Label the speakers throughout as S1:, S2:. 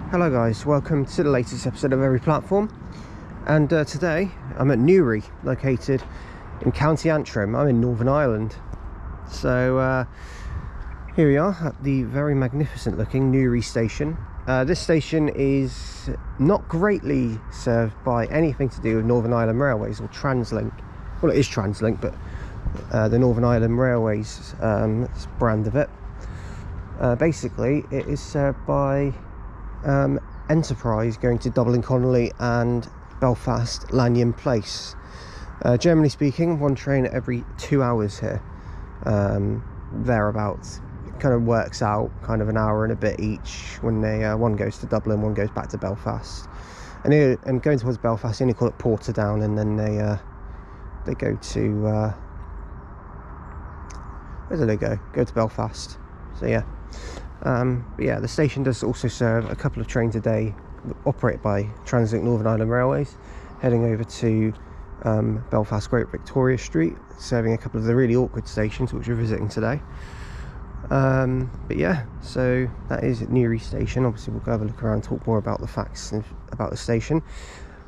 S1: Hello guys, welcome to the latest episode of Every Platform. And today I'm at Newry, located in County Antrim. I'm in Northern Ireland. So here we are at the very magnificent looking Newry station. This station is not greatly served by anything to do with Northern Ireland Railways or Translink. Well, it is Translink, but the Northern Ireland Railways brand of it. Basically, it is served by Enterprise going to Dublin Connolly and Belfast Lanyon Place. Generally speaking, one train every 2 hours here, thereabouts. It kind of works out kind of an hour and a bit each when they one goes to Dublin, one goes back to Belfast. And going towards Belfast, they only call it Portadown, and then they go to where do they go? Go to Belfast. So yeah. But yeah, the station does also serve a couple of trains a day operated by Translink Northern Ireland Railways, heading over to Belfast Great Victoria Street, serving a couple of the really awkward stations which we're visiting today. But yeah, so that is Newry station. Obviously we'll go have a look around and talk more about the facts about the station.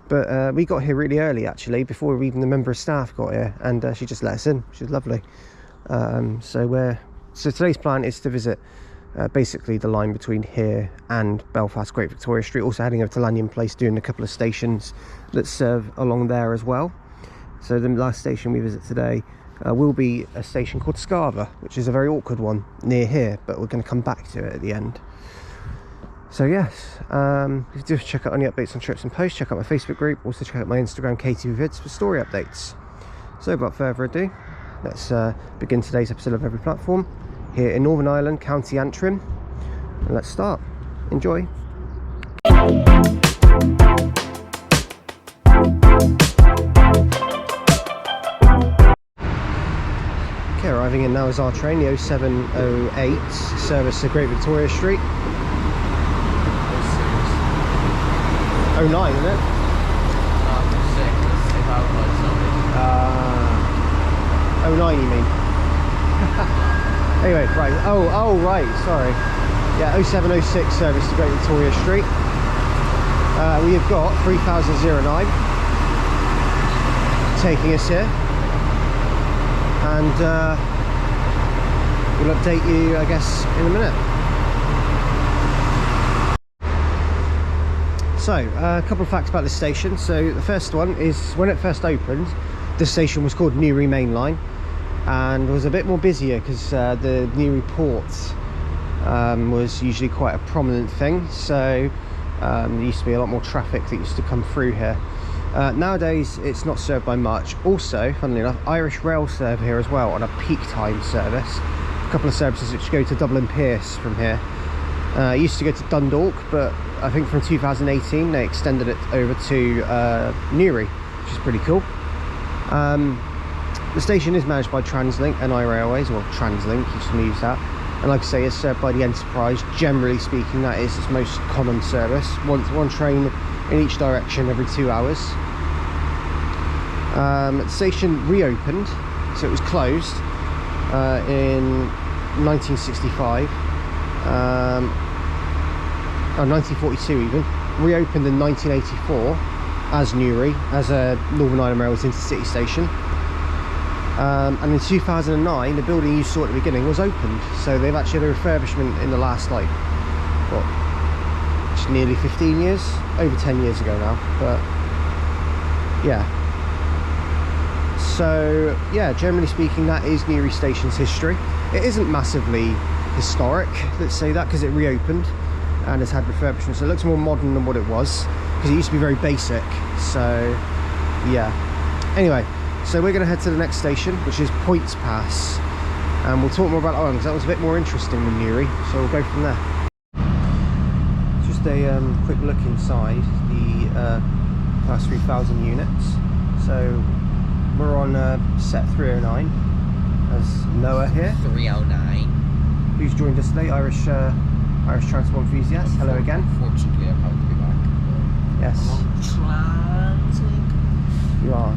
S1: But we got here really early, actually, before even the member of staff got here, and she just let us in. She's lovely. So today's plan is to visit basically the line between here and Belfast Great Victoria Street, also heading over to Lanyon Place, doing a couple of stations that serve along there as well. So the last station we visit today will be a station called Scarva, which is a very awkward one near here, but we're going to come back to it at the end. So yes, if you do check out any updates on trips and posts, check out my Facebook group, also check out my Instagram KTV vids for story updates. So without further ado, let's begin today's episode of Every Platform here in Northern Ireland, County Antrim, and let's start. Enjoy. Okay, arriving in now is our train, the 0708, service to Great Victoria Street. 09, isn't it? 09, you mean? Anyway, right. Oh, right. Sorry. Yeah, 0706 service to Great Victoria Street. We have got 3009 taking us here, and we'll update you, I guess, in a minute. So, a couple of facts about this station. So, the first one is when it first opened, this station was called Newry Main Line, and was a bit more busier because the Newry port was usually quite a prominent thing, so there used to be a lot more traffic that used to come through here. Nowadays it's not served by much. Also, funnily enough, Irish Rail serve here as well on a peak time service. A couple of services which go to Dublin Pierce from here. It used to go to Dundalk, but I think from 2018 they extended it over to Newry, which is pretty cool. The station is managed by Translink NI Railways, or Translink, you just use that. And like I say, it's served by the Enterprise. Generally speaking, that is its most common service. One train in each direction every 2 hours. The station reopened, so it was closed in 1965. 1942 even. Reopened in 1984 as Newry, as a Northern Ireland Railways intercity station. And in 2009, the building you saw at the beginning was opened. So they've actually had a refurbishment in the last, like, what, just nearly 15 years? Over 10 years ago now, but yeah. So yeah, generally speaking, that is Newry Station's history. It isn't massively historic, let's say that, because it reopened and has had refurbishment, so it looks more modern than what it was, because it used to be very basic. So yeah, anyway, so we're going to head to the next station, which is Points Pass, and we'll talk more about that one because that was a bit more interesting than Newry, so we'll go from there. Just a quick look inside the Class 3000 units. So we're on set 309 as Noah here. 309. Who's joined us today? Irish transport enthusiast. Hello again.
S2: Fortunately, I'm happy to be back.
S1: Yes.
S2: Translink.
S1: You are.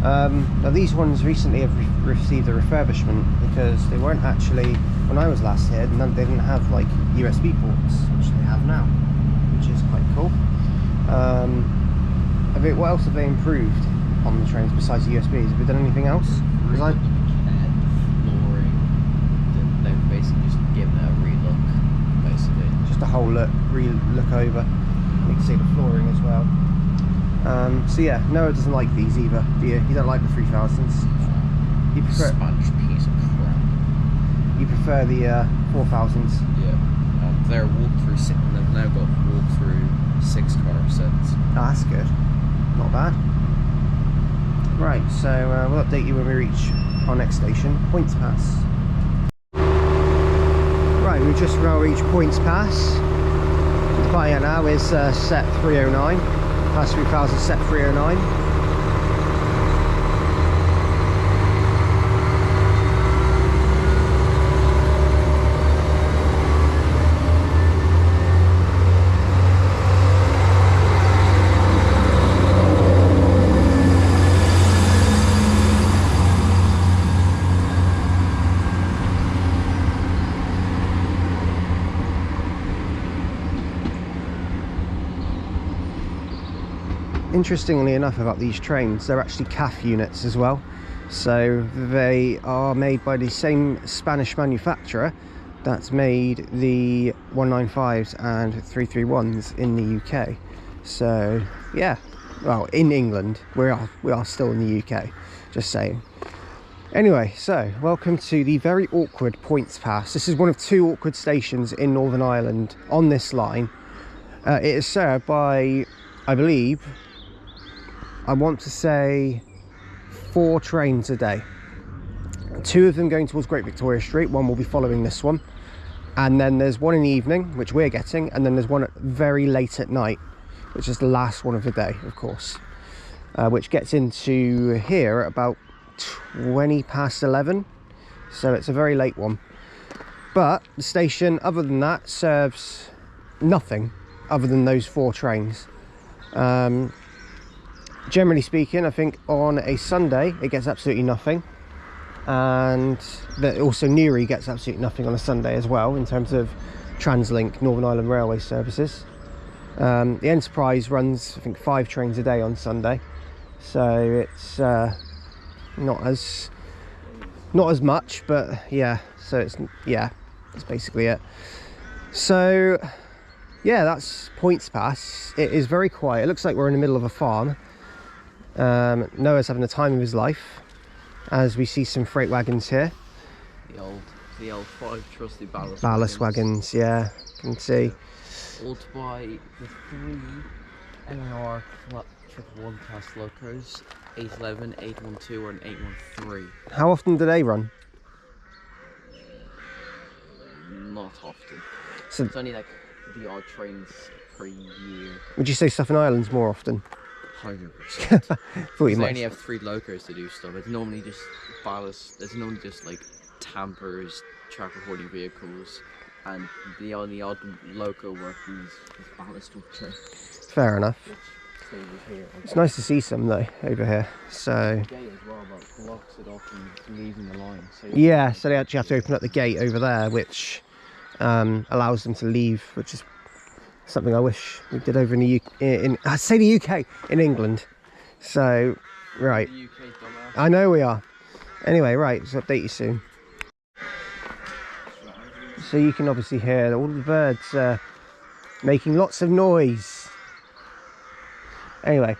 S1: Now these ones recently have received a refurbishment because they weren't actually, when I was last here, they didn't have like USB ports, which they have now, which which is quite cool. What else have they improved on the trains besides the USBs? Have they done anything else?
S2: Flooring. They've basically just given it a re-look, basically.
S1: Just a whole look over. You can see the flooring as well. So yeah, Noah doesn't like these either, do you? You don't like the 3000s? You prefer
S2: Spanish piece of crap.
S1: You prefer the 4000s?
S2: Yeah. They're walk-through, they've now got walk-through 6-car sets.
S1: Oh, that's good. Not bad. Right, so we'll update you when we reach our next station, Points Pass. Right, we've just now reached Points Pass. The departure now is set 309. Pass 3000 set 309. Interestingly enough about these trains, they're actually CAF units as well, so they are made by the same Spanish manufacturer that's made the 195s and 331s in the UK. So yeah, well, in England, we are still in the UK, just saying. Anyway, so welcome to the very awkward Points Pass. This is one of 2 awkward stations in Northern Ireland on this line. It is served by, I believe, I want to say 4 trains a day. 2 of them going towards Great Victoria Street, one will be following this one. And then there's one in the evening, which we're getting, and then there's one very late at night, which is the last one of the day, of course. Which gets into here at about 20 past 11. So it's a very late one. But the station, other than that, serves nothing other than those 4 trains. Generally speaking, I think on a Sunday it gets absolutely nothing, and also Newry gets absolutely nothing on a Sunday as well in terms of Translink Northern Ireland Railway services. The Enterprise runs, I think, 5 trains a day on Sunday, so it's not as much, but yeah. So that's basically it. So yeah, that's Points Pass. It is very quiet. It looks like we're in the middle of a farm. Noah's having the time of his life as we see some freight wagons here.
S2: The old 5 trusty
S1: ballast wagons, yeah, you can see.
S2: All to buy the 3 NIR 1 class locos, 811, 812 and 813.
S1: How often do they run?
S2: Not often.
S1: So
S2: it's only like the odd trains per year.
S1: Would you say Southern Ireland's more often?
S2: 100%.
S1: They
S2: only have 3 locos to do stuff. It's normally just ballast. It's normally just like tampers, tractor hoarding vehicles, and the only odd loco working is ballast with train.
S1: Fair enough. It's nice to see some though over here. So
S2: gate as well, but blocks it off and leaving the line. So
S1: yeah, so they actually have to open up the gate over there, which allows them to leave, which is something I wish we did over in the UK, in England. So right,
S2: the UK dumbass.
S1: I know we are. Anyway, right, so update you soon. So you can obviously hear all the birds making lots of noise. Anyway,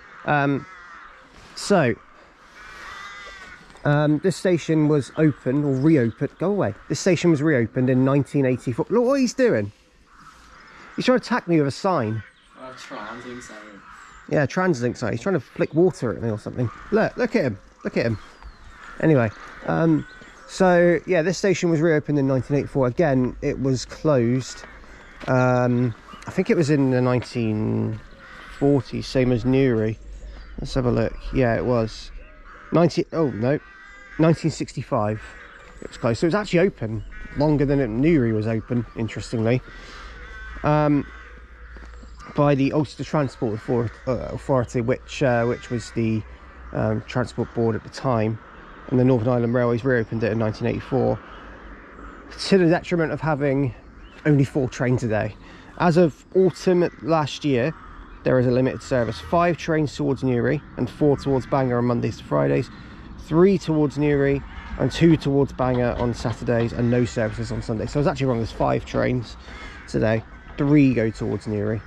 S1: this station was opened or reopened. Go away. This station was reopened in 1984. Look what he's doing. He's trying to attack me with a sign.
S2: Translink sign.
S1: Yeah, Translink sign. He's trying to flick water at me or something. Look at him. Look at him. Anyway, so yeah, this station was reopened in 1984. Again, it was closed. I think it was in the 1940s, same as Newry. Let's have a look. Yeah, it was 1965. It was closed. So it was actually open longer than Newry was open, interestingly. By the Ulster Transport Authority, which was the transport board at the time, and the Northern Ireland Railways reopened it in 1984 to the detriment of having only 4 trains a day. As of autumn last year, there is a limited service. 5 trains towards Newry and 4 towards Bangor on Mondays to Fridays, 3 towards Newry and 2 towards Bangor on Saturdays, and no services on Sundays. So I was actually wrong, there's 5 trains today. 3 go towards Newry.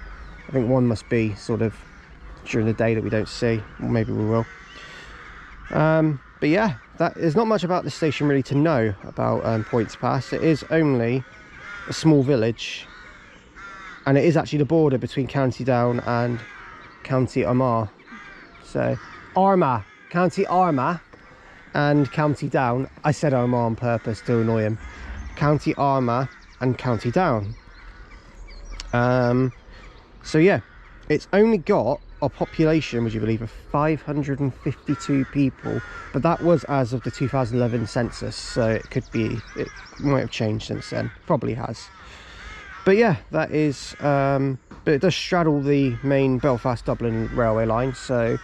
S1: I think 1 must be sort of during the day that we don't see, or maybe we will. But yeah, there's not much about this station really to know about Points Pass. It is only a small village, and it is actually the border between County Down and County Armagh. So Armagh, County Armagh and County Down. I said Armagh on purpose to annoy him. County Armagh and County Down. So yeah, it's only got a population, would you believe, of 552 people, but that was as of the 2011 census, so it might have changed since then, probably has. But yeah, that is but it does straddle the main Belfast Dublin railway line. So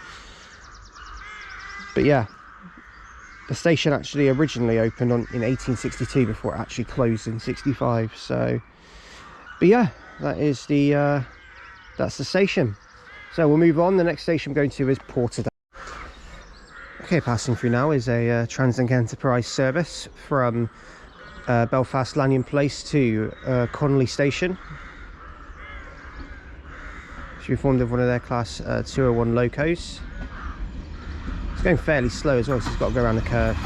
S1: but yeah, the station actually originally opened in 1862 before it actually closed in 65. So but yeah, that is that's the station. So we'll move on. The next station we're going to is Portadown. Okay, passing through now is a Translink Enterprise service from Belfast Lanyon Place to Connolly Station. Should be formed of one of their class 201 locos. It's going fairly slow as well, so it's got to go around the curve.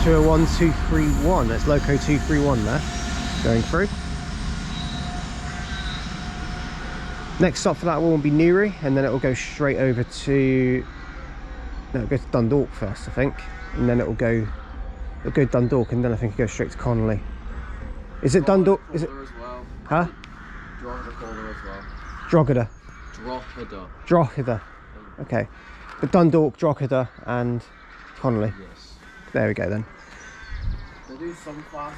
S1: A 1231, that's loco 231 there, going through. Next stop for that one will be Newry, and then it will go straight over to, no, it'll go to Dundalk first, I think, and then it'll go Dundalk, and then I think it'll go straight to Connolly. Is it Dundalk? Is it?
S2: As well.
S1: Huh?
S2: Drogheda as well.
S1: Drogheda.
S2: Drogheda.
S1: Drogheda. Okay. But Dundalk, Drogheda, and Connolly.
S2: Yes.
S1: There we go then.
S2: They do some class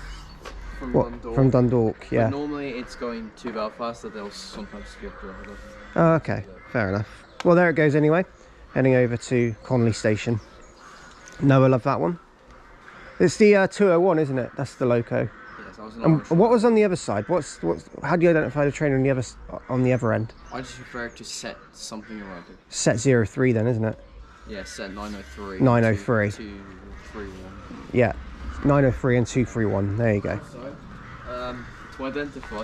S2: from
S1: Dundalk. From Dundalk, yeah.
S2: But normally it's going to Belfast, that they'll sometimes skip Drogheda.
S1: Oh, okay, fair enough. Well, there it goes anyway. Heading over to Connolly Station. No, I love that one. It's the 201, isn't it? That's the loco.
S2: Yes, I was
S1: And what was on the other side? How do you identify the train on the other end?
S2: I just prefer to set something around it.
S1: Set 03 then, isn't it?
S2: Yeah, set 903.
S1: 903.
S2: 231.
S1: Yeah, 903 and 231. There you go.
S2: So, to identify,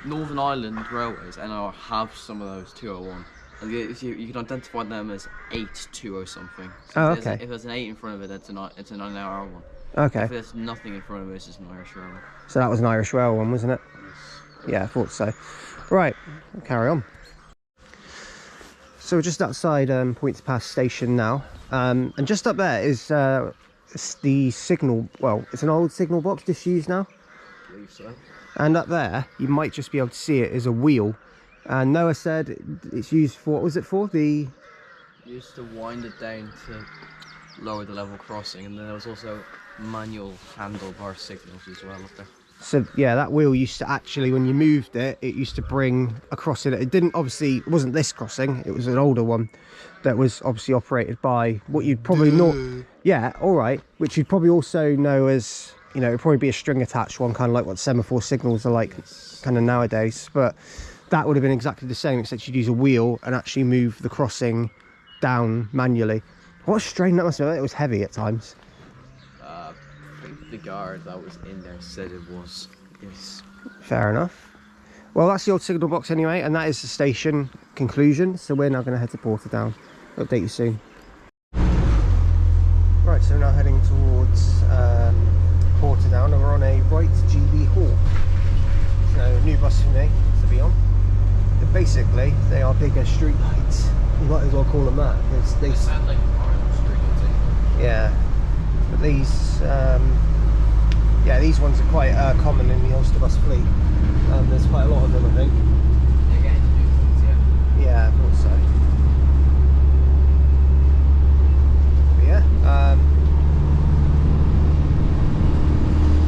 S2: Northern Ireland Railways NI have some of those 201. And you can identify them as 820 something. So
S1: oh,
S2: if
S1: okay.
S2: If there's an 8 in front of it, it's a 9 hour one.
S1: Okay.
S2: If there's nothing in front of it, it's just an Irish railway.
S1: So that was an Irish Rail one, wasn't it?
S2: Yes.
S1: Yeah, I thought so. Right, we'll carry on. So we're just outside Points Pass station now, and just up there is the signal. Well, it's an old signal box disused now.
S2: I believe so.
S1: And up there, you might just be able to see it as a wheel. And Noah said it's used for, what was it for? The
S2: Used to wind it down to lower the level crossing, and then there was also manual handlebar signals as well up there.
S1: So yeah, that wheel used to actually, when you moved it, it used to bring a crossing. It didn't, obviously, it wasn't this crossing, it was an older one that was obviously operated by what you'd probably know. Yeah, all right, which you'd probably also know as, you know, it'd probably be a string attached one, kind of like what semaphore signals are like, kind of nowadays. But that would have been exactly the same, except you'd use a wheel and actually move the crossing down manually. What a strain that must have been. It was heavy at times.
S2: I think the guard that was in there said it was. Yes.
S1: Fair enough. Well, that's the old signal box anyway, and that is the station conclusion. So we're now going to head to Portadown. Update you soon. Right, so we're now heading towards Portadown, and we're on a right GB Hawk. So a new bus for me to be on. But basically, they are bigger street lights. You might as well call them that, because they
S2: sound like orange street lights.
S1: Yeah, but these, yeah, these ones are quite common in the Ulster bus fleet. There's quite a lot of them, I think.
S2: They're getting to do things, yeah.
S1: Yeah, I thought so. But yeah,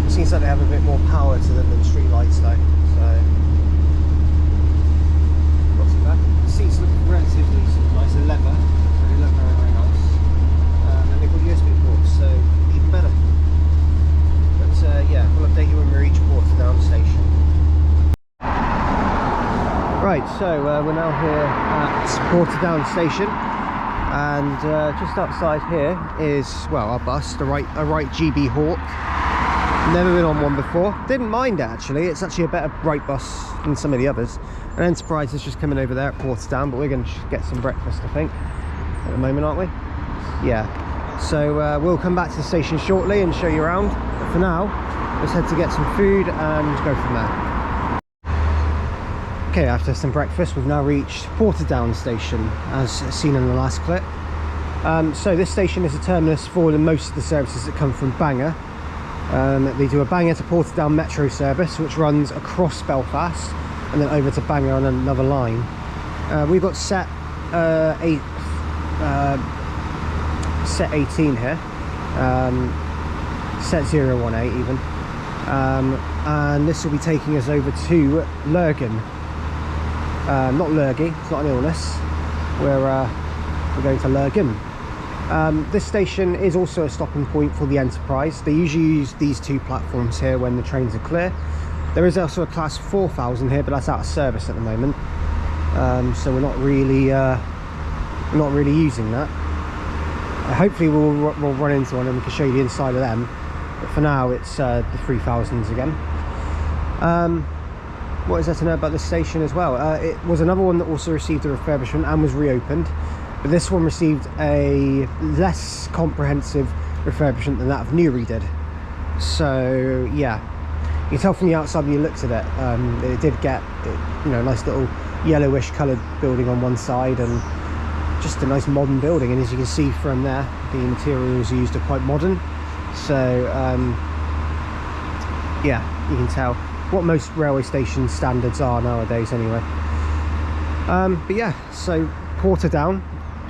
S1: seems like they have a bit more power to them than street lights, though. Right, so we're now here at Portadown station, and just outside here is, well, our bus, a right GB Hawk. Never been on one before. Didn't mind it actually. It's actually a better right bus than some of the others. An Enterprise is just coming over there at Portadown, but we're going to get some breakfast, I think, at the moment, aren't we? Yeah. So we'll come back to the station shortly and show you around. But for now, let's head to get some food and go from there. Okay, after some breakfast, we've now reached Portadown station, as seen in the last clip. So this station is a terminus for most of the services that come from Bangor. They do a Bangor to Portadown metro service, which runs across Belfast and then over to Bangor on another line. We've got set 18 here, set 018 even, and this will be taking us over to Lurgan. Not Lurgy, it's not an illness. We're going to Lurgan. This station is also a stopping point for the Enterprise. They usually use these two platforms here when the trains are clear. There is also a class 4000 here, but that's out of service at the moment. So we're not really using that. Hopefully we'll run into one and we can show you the inside of them. But for now, it's the 3000s again. What is there to know about this station as well? It was another one that also received a refurbishment and was reopened, but this one received a less comprehensive refurbishment than that of Newry did. So yeah, you can tell from the outside when you looked at it, it did get, you know, a nice little yellowish coloured building on one side and just a nice modern building. And as you can see from there, the materials used are quite modern. So yeah, you can tell what most railway station standards are nowadays anyway. But yeah, so Portadown,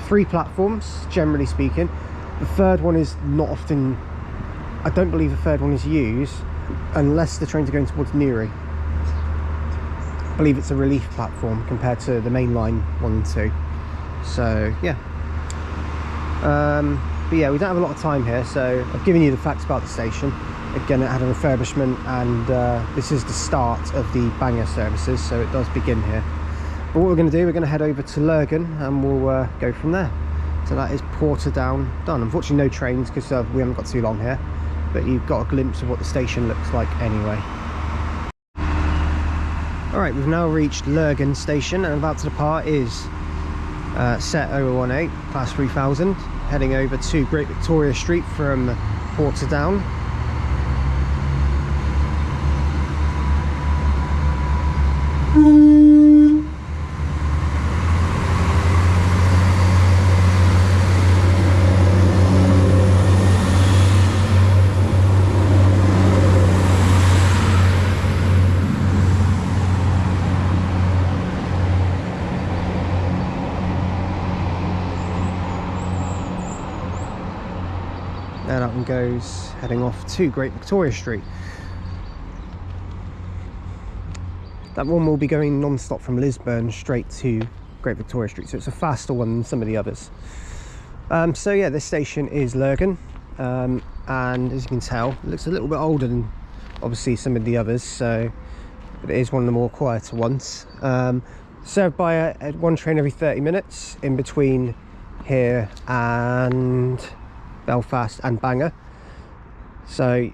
S1: 3 platforms generally speaking. The third one is not often, I don't believe the third one is used unless the trains are going towards Newry. I believe it's a relief platform compared to the main line 1 and 2. So yeah, but yeah, we don't have a lot of time here, so I've given you the facts about the station. Again, it had a refurbishment, and this is the start of the Bangor services, so it does begin here. But what we're going to do, we're going to head over to Lurgan and we'll go from there. So that is Portadown done. Unfortunately no trains because we haven't got too long here, but you've got a glimpse of what the station looks like anyway. Alright, we've now reached Lurgan station, and about to depart is set 018 class 3000, heading over to Great Victoria Street from Portadown. There that one goes, heading off to Great Victoria Street. That one will be going non-stop from Lisburn straight to Great Victoria Street, so it's a faster one than some of the others. So yeah, this station is Lurgan, and as you can tell, it looks a little bit older than obviously some of the others, so but it is one of the more quieter ones. Served by one train every 30 minutes in between here and Belfast and Bangor. So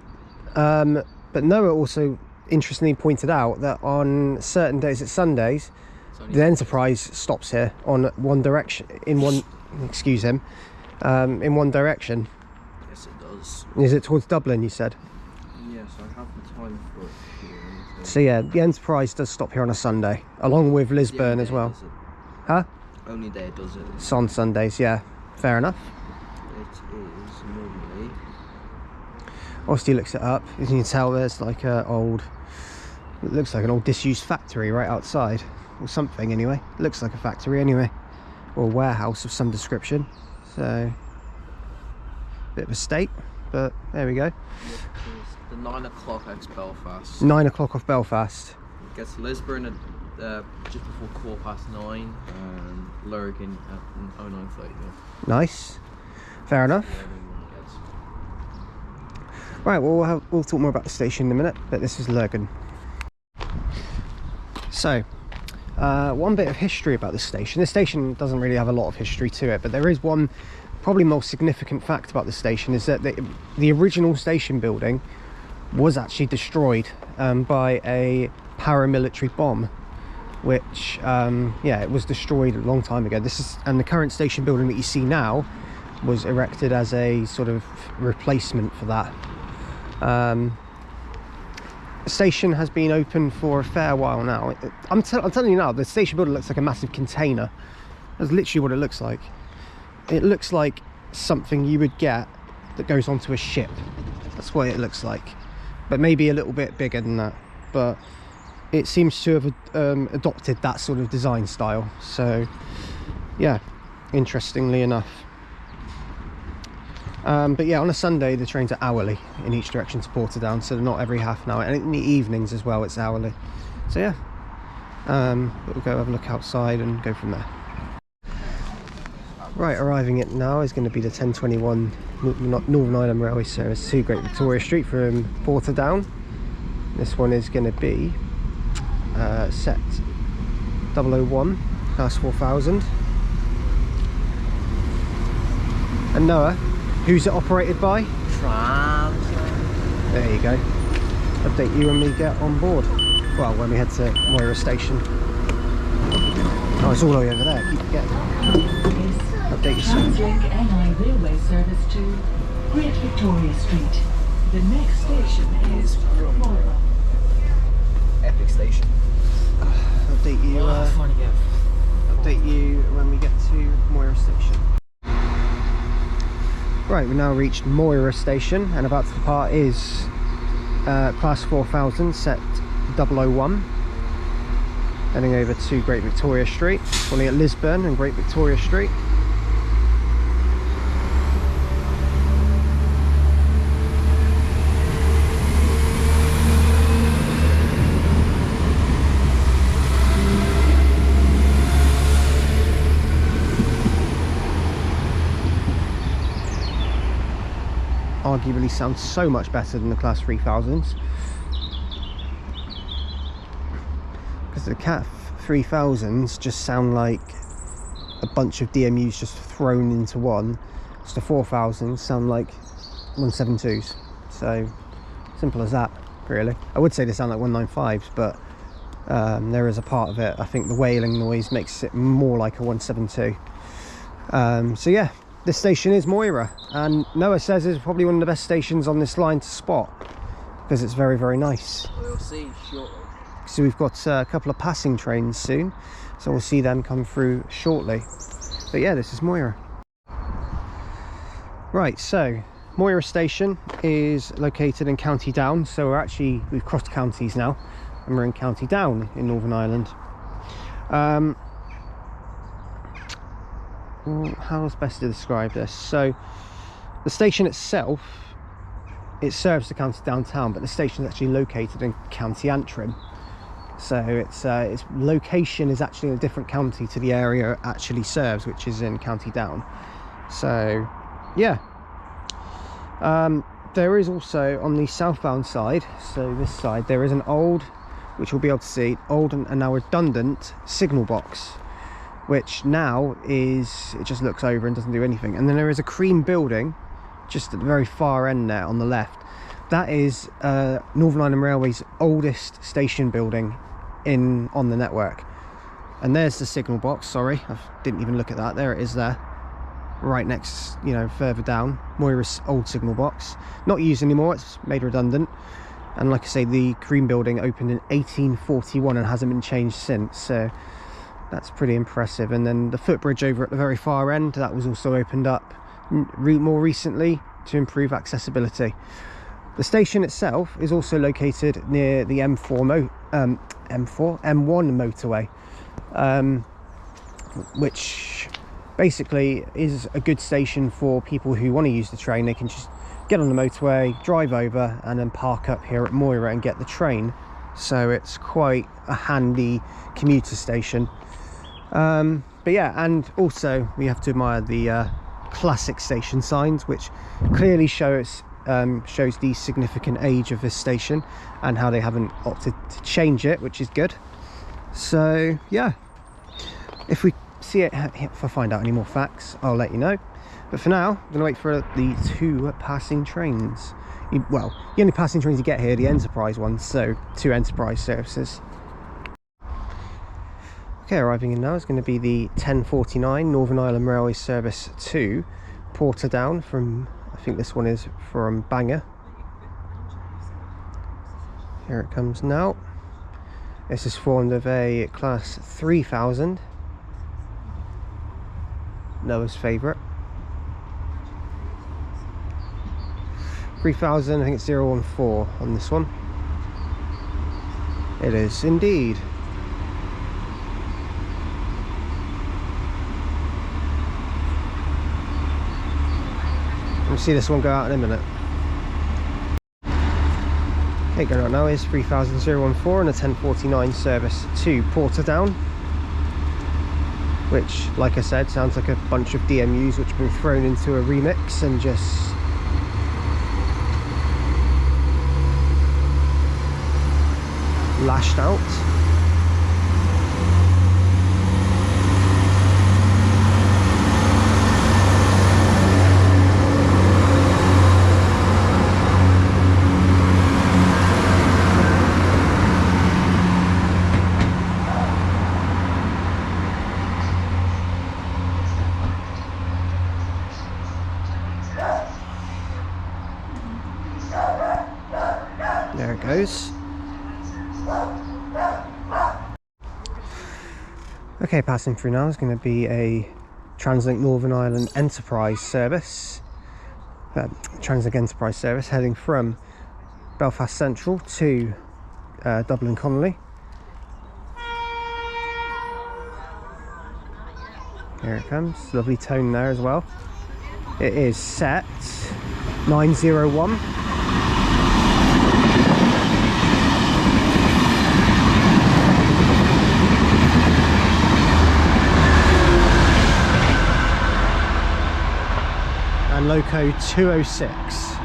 S1: but Noah also interestingly pointed out that on certain days, at Sundays, the Enterprise stops here on one direction, in one, excuse him, in one direction.
S2: Yes, it does.
S1: Is it towards Dublin, you said?
S2: Yes, I have the time for it here.
S1: So yeah, the Enterprise does stop here on a Sunday, along with Lisburn as well. Huh?
S2: Only day it does it.
S1: It's on Sundays, yeah. Fair enough.
S2: It is normally.
S1: Austin looks it up. As you can tell, there's like a old, it looks like an old disused factory right outside, or something anyway. It looks like a factory anyway, or a warehouse of some description. So, bit of a state, but there we go.
S2: It's the 9 o'clock ex Belfast.
S1: 9 o'clock off Belfast.
S2: It gets to Lisburn at just before 9:15, and Lurgan at 09:30.
S1: Nice. Fair enough. Right, well, we'll talk more about the station in a minute, but this is Lurgan. So, One bit of history about this station. This station doesn't really have a lot of history to it, but there is one probably most significant fact about the station, is that the original station building was actually destroyed by a paramilitary bomb, which yeah, it was destroyed a long time ago. And the current station building that you see now was erected as a sort of replacement for that. The station has been open for a fair while now. I'm telling you now, the station building looks like a massive container. That's literally what it looks like. It looks like something you would get that goes onto a ship. That's what it looks like, but maybe a little bit bigger than that. But it seems to have adopted that sort of design style. So yeah, interestingly enough. But yeah, on a Sunday the trains are hourly in each direction to Portadown, so they're not every half an hour, and in the evenings as well it's hourly. So yeah, we'll go have a look outside and go from there. Right, arriving it now is going to be the 1021 Northern Ireland Railway service to Great Victoria Street from Portadown. This one is going to be set 001 class 4000. And Noah, who's it operated by?
S2: Translink.
S1: There you go. Update you when we get on board. Well, when we head to Moira station. Oh, it's all the way over there. Keep forgetting. Update you soon.
S3: Translink NI Railway service to Great Victoria Street. The next station is Moira.
S2: Epic station.
S1: Update you. Update you when we get to Moira station. Right, we've now reached Moira station, and about to depart is class 4000 set 001, heading over to Great Victoria Street, calling at Lisburn and Great Victoria Street. Arguably sounds so much better than the class 3000s, because the Cat 3000s just sound like a bunch of DMUs just thrown into one. So the 4000s sound like 172s. So simple as that, really. I would say they sound like 195s, but there is a part of it, I think the wailing noise makes it more like a 172. So yeah, this station is Moira, and Noah says it's probably one of the best stations on this line to spot, because it's very, very nice.
S2: We'll see shortly.
S1: So we've got a couple of passing trains soon, so we'll see them come through shortly. But yeah, this is Moira. Right, so Moira station is located in County Down, so we've crossed counties now, and we're in County Down in Northern Ireland. How's best to describe this? So the station itself, it serves the county downtown, but the station is actually located in County Antrim, so its location is actually in a different county to the area it actually serves, which is in County Down. So yeah, there is also on the southbound side, so this side, there is an old, which we'll be able to see, old and now redundant signal box, which now is, it just looks over and doesn't do anything. And then there is a cream building just at the very far end there on the left. That is Northern Ireland Railways' oldest station building on the network. And there's the signal box. Sorry, I didn't even look at that. There it is there, right next, you know, further down, Moira's old signal box. Not used anymore, it's made redundant. And like I say, the cream building opened in 1841 and hasn't been changed since, so that's pretty impressive. And then the footbridge over at the very far end, that was also opened up more recently to improve accessibility. The station itself is also located near the M1 motorway, which basically is a good station for people who want to use the train. They can just get on the motorway, drive over, and then park up here at Moira and get the train. So it's quite a handy commuter station. But yeah, and also we have to admire the classic station signs, which clearly shows the significant age of this station and how they haven't opted to change it, which is good. So yeah, if we see it, if I find out any more facts, I'll let you know. But for now, I'm going to wait for the 2 passing trains. Well, the only passing trains you get here are the Enterprise ones, so 2 Enterprise services. Okay, arriving in now is going to be the 10:49 Northern Ireland Railway service to Portadown from, I think this one is from Bangor. Here it comes now. This is formed of a class 3000, Noah's favourite. 3000, I think it's 014 on this one. It is indeed. We'll see this one go out in a minute. Okay, going out now is 3014 and a 10:49 service to Portadown, which, like I said, sounds like a bunch of DMUs which have been thrown into a remix and just lashed out. There it goes. Okay, passing through now is going to be a Translink Northern Ireland Enterprise service. Translink Enterprise service heading from Belfast Central to Dublin Connolly. Here it comes, lovely tone there as well. It is set 901. And loco 206.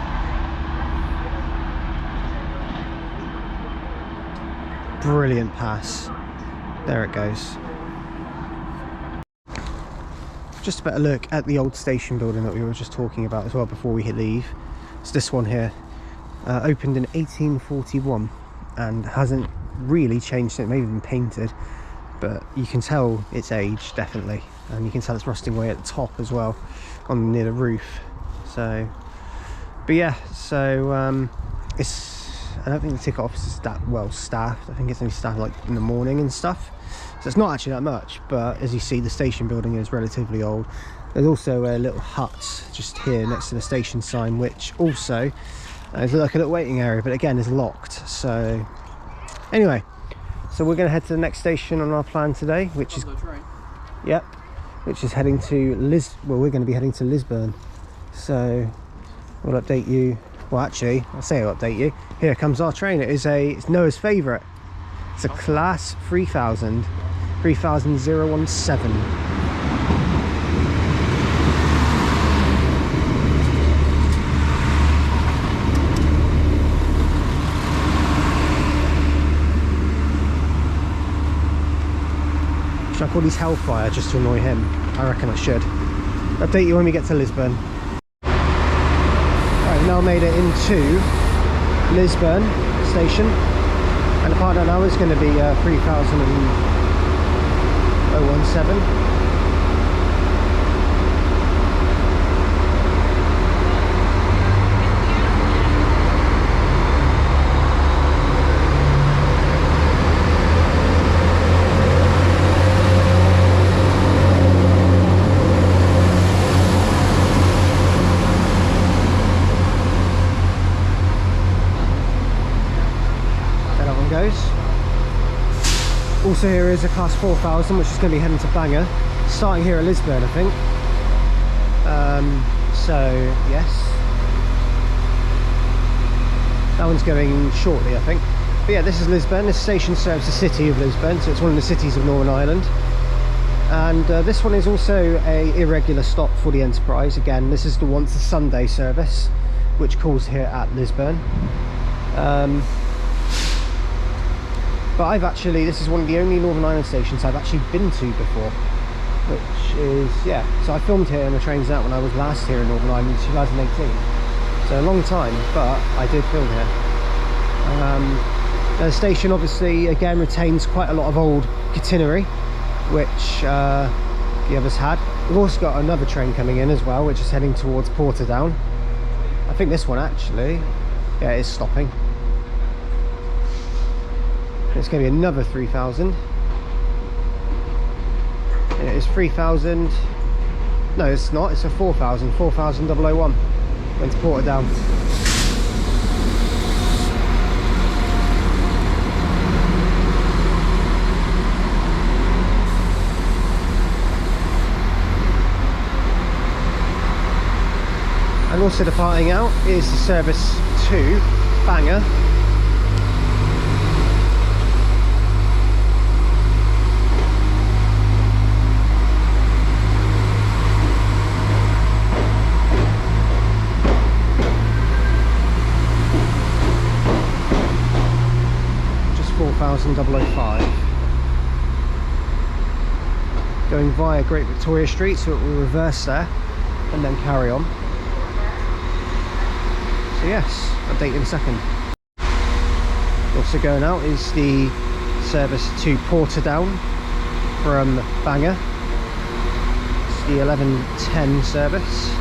S1: Brilliant pass. There it goes. Just a better look at the old station building that we were just talking about as well before we leave. It's this one here. Opened in 1841 and hasn't really changed. It may have been painted, but you can tell it's aged definitely, and you can tell it's rusting away at the top as well, on near the roof. So, but yeah, so I don't think the ticket office is that well staffed. I think it's only staffed like in the morning and stuff, so it's not actually that much. But as you see, the station building is relatively old. There's also a little hut just here next to the station sign, which also is like a little waiting area, but again is locked. So anyway, so we're going to head to the next station on our plan today, which is, yep, which is heading to well, we're going to be heading to Lisburn. So we'll update you. Well, actually, I'll say I'll update you. Here comes our train. It's Noah's favourite. It's a class 3000, 30017. Should I call these Hellfire just to annoy him? I reckon I should. Update you when we get to Lisburn. Right, now made it into Lisburn station, and the partner now is going to be 3017. Also here is a class 4000, which is going to be heading to Bangor, starting here at Lisburn, I think. So yes, that one's going shortly, I think. But yeah, this is Lisburn. This station serves the city of Lisburn, so it's one of the cities of Northern Ireland. And this one is also a irregular stop for the Enterprise. Again, this is the once a Sunday service, which calls here at Lisburn. But this is one of the only Northern Ireland stations I've actually been to before, which is, yeah. So I filmed here in the trains out when I was last here in Northern Ireland in 2018. So a long time, but I did film here. The station obviously again retains quite a lot of old catenary, which the others had. We've also got another train coming in as well, which is heading towards Portadown. I think this one actually, yeah, it is stopping. It's going to be another 3000. And it is 3000. No, it's not. It's a 4000. 4001. Went to Portadown. And also departing out is the service to Bangor. Just 4005. Going via Great Victoria Street, so it will reverse there and then carry on. So yes, update in a second. Also going out is the service to Portadown from Bangor. It's the 11:10 service.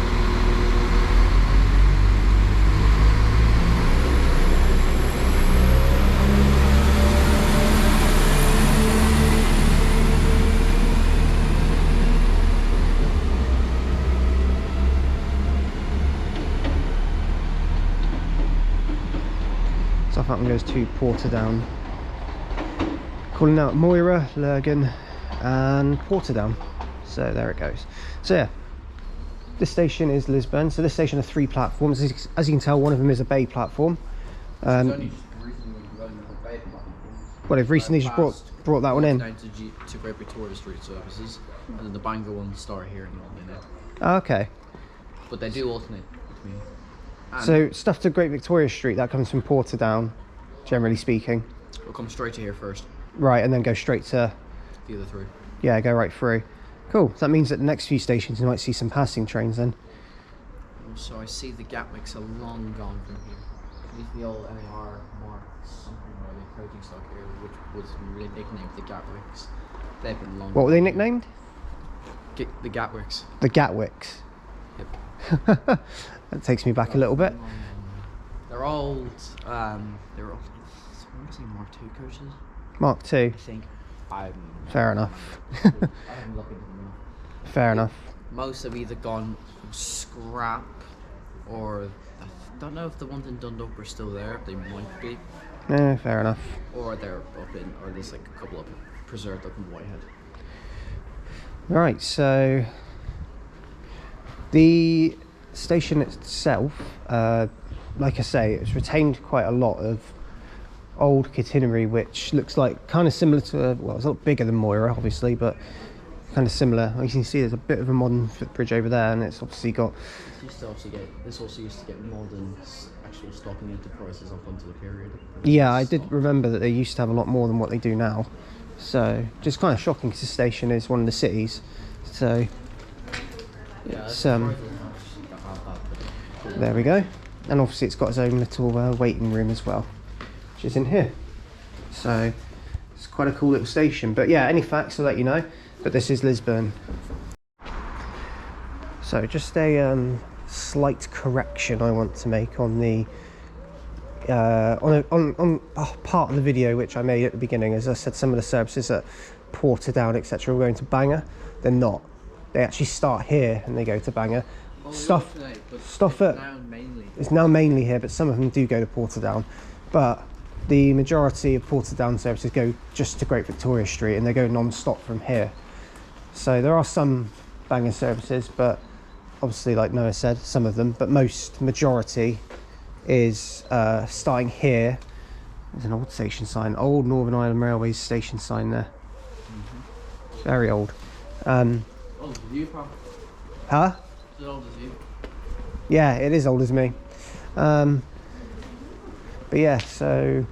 S1: Southampton goes to Portadown. Calling out Moira, Lurgan and Portadown. So there it goes. So yeah, this station is Lisburn. So this station has 3 platforms. As you can tell, one of them is a bay platform. Well, they've recently just brought that one in.
S2: Down to Great Victoria Street services, and then the Bangor ones start here in London.
S1: Okay.
S2: But they do alternate between.
S1: So stuff to Great Victoria Street, that comes from Portadown, generally speaking.
S2: We'll come straight to here first.
S1: Right, and then go straight to
S2: The other 3.
S1: Yeah, go right through. Cool. So that means that the next few stations you might see some passing trains then.
S2: So I see the Gatwicks are long gone from here. These are the old NIR Mark something or the coaching stock here, which was really nicknamed the Gatwicks. They've been long.
S1: What were they nicknamed?
S2: The Gatwicks.
S1: The Gatwicks.
S2: Yep.
S1: That takes me back a little bit.
S2: They're old. They're old. I want to say Mark II coaches.
S1: Mark II.
S2: I think.
S1: Fair enough.
S2: I haven't looked into them enough.
S1: Fair enough.
S2: Most have either gone scrap, or I don't know if the ones in Dundalk are still there. They might be.
S1: Yeah, fair enough.
S2: Or they're up in, or there's like a couple of preserved up in Whitehead.
S1: Right, so the station itself, like I say, it's retained quite a lot of old catenary, which looks like kind of similar to, well, it's a lot bigger than Moira, obviously, but kind of similar. You can see there's a bit of a modern footbridge over there, and it's obviously got.
S2: This also used to get modern actual stocking enterprises up onto the period.
S1: Yeah, I did remember that they used to have a lot more than what they do now. So just kind of shocking because the station is one of the cities. So
S2: yeah,
S1: it's, there we go. And obviously it's got its own little waiting room as well, which is in here. So it's quite a cool little station. But yeah, any facts I'll let you know. But this is Lisburn. So just a slight correction I want to make on the on part of the video which I made at the beginning. As I said, some of the services at Portadown, etc., were going to Bangor. They're not. They actually start here and they go to Bangor.
S2: Well,
S1: Stuff it's now mainly here, but some of them do go to Portadown. But the majority of Portadown services go just to Great Victoria Street, and they go non-stop from here. So there are some Bangor services, but obviously, like Noah said, some of them, but majority is starting here. There's an old station sign, old Northern Ireland Railways station sign there. Mm-hmm. Very old.
S2: Old as you, pal.
S1: Huh?
S2: Is it old as you?
S1: Yeah, it is old as me. But yeah, so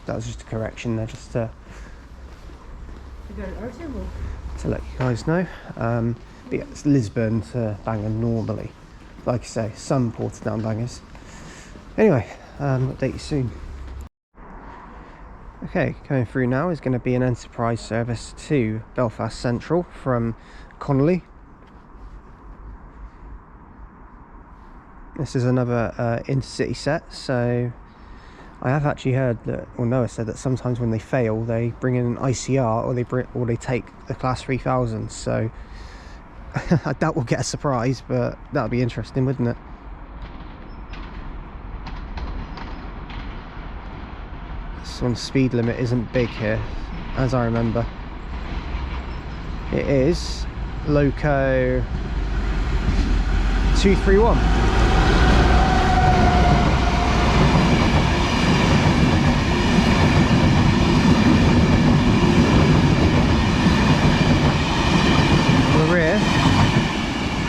S1: that was just a correction there, just to let you guys know. But yeah, it's Lisburn to Bangor normally. Like I say, some Portadown bangers. Anyway, update you soon. Okay, coming through now is going to be an enterprise service to Belfast Central from Connolly. This is another intercity set, so I have actually heard that, or Noah said that sometimes when they fail, they bring in an ICR, or they take the Class 3000. So I doubt we'll get a surprise, but that would be interesting, wouldn't it? This one's speed limit isn't big here, as I remember. It is Loco 231.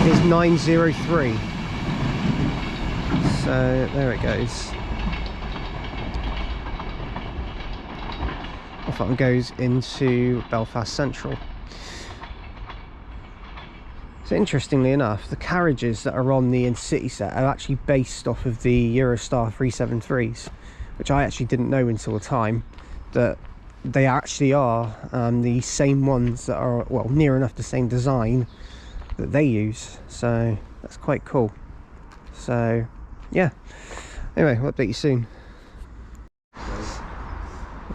S1: Is 903, so there it goes. Off that one goes into Belfast Central. So interestingly enough, the carriages that are on the intercity set are actually based off of the Eurostar 373s, which I actually didn't know until the time that they actually are the same ones that are, well, near enough the same design that they use. So that's quite cool. So yeah, anyway, we'll update you soon.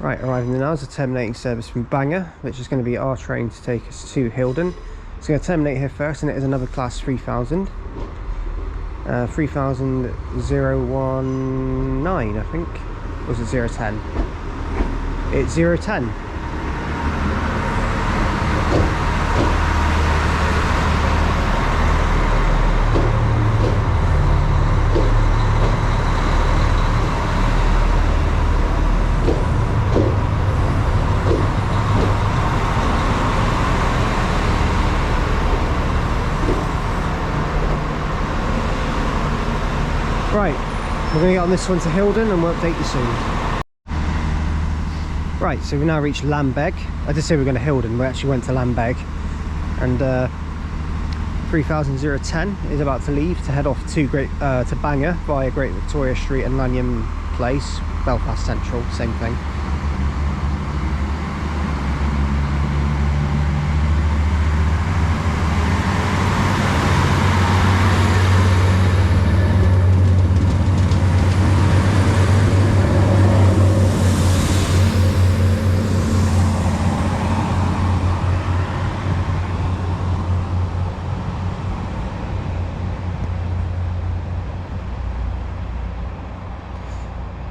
S1: Right, arriving now is a terminating service from Bangor, which is going to be our train to take us to Hilden. It's going to terminate here first, and it is another Class 3000. 3019, I think. Or was it 010? It's 010. Right, we're going to get on this one to Hilden and we'll update you soon. Right, so we've now reached Lambeg. I did say we were going to Hilden, we actually went to Lambeg. And 3010 is about to leave to head off to Bangor via Great Victoria Street and Lanyon Place, Belfast Central, same thing.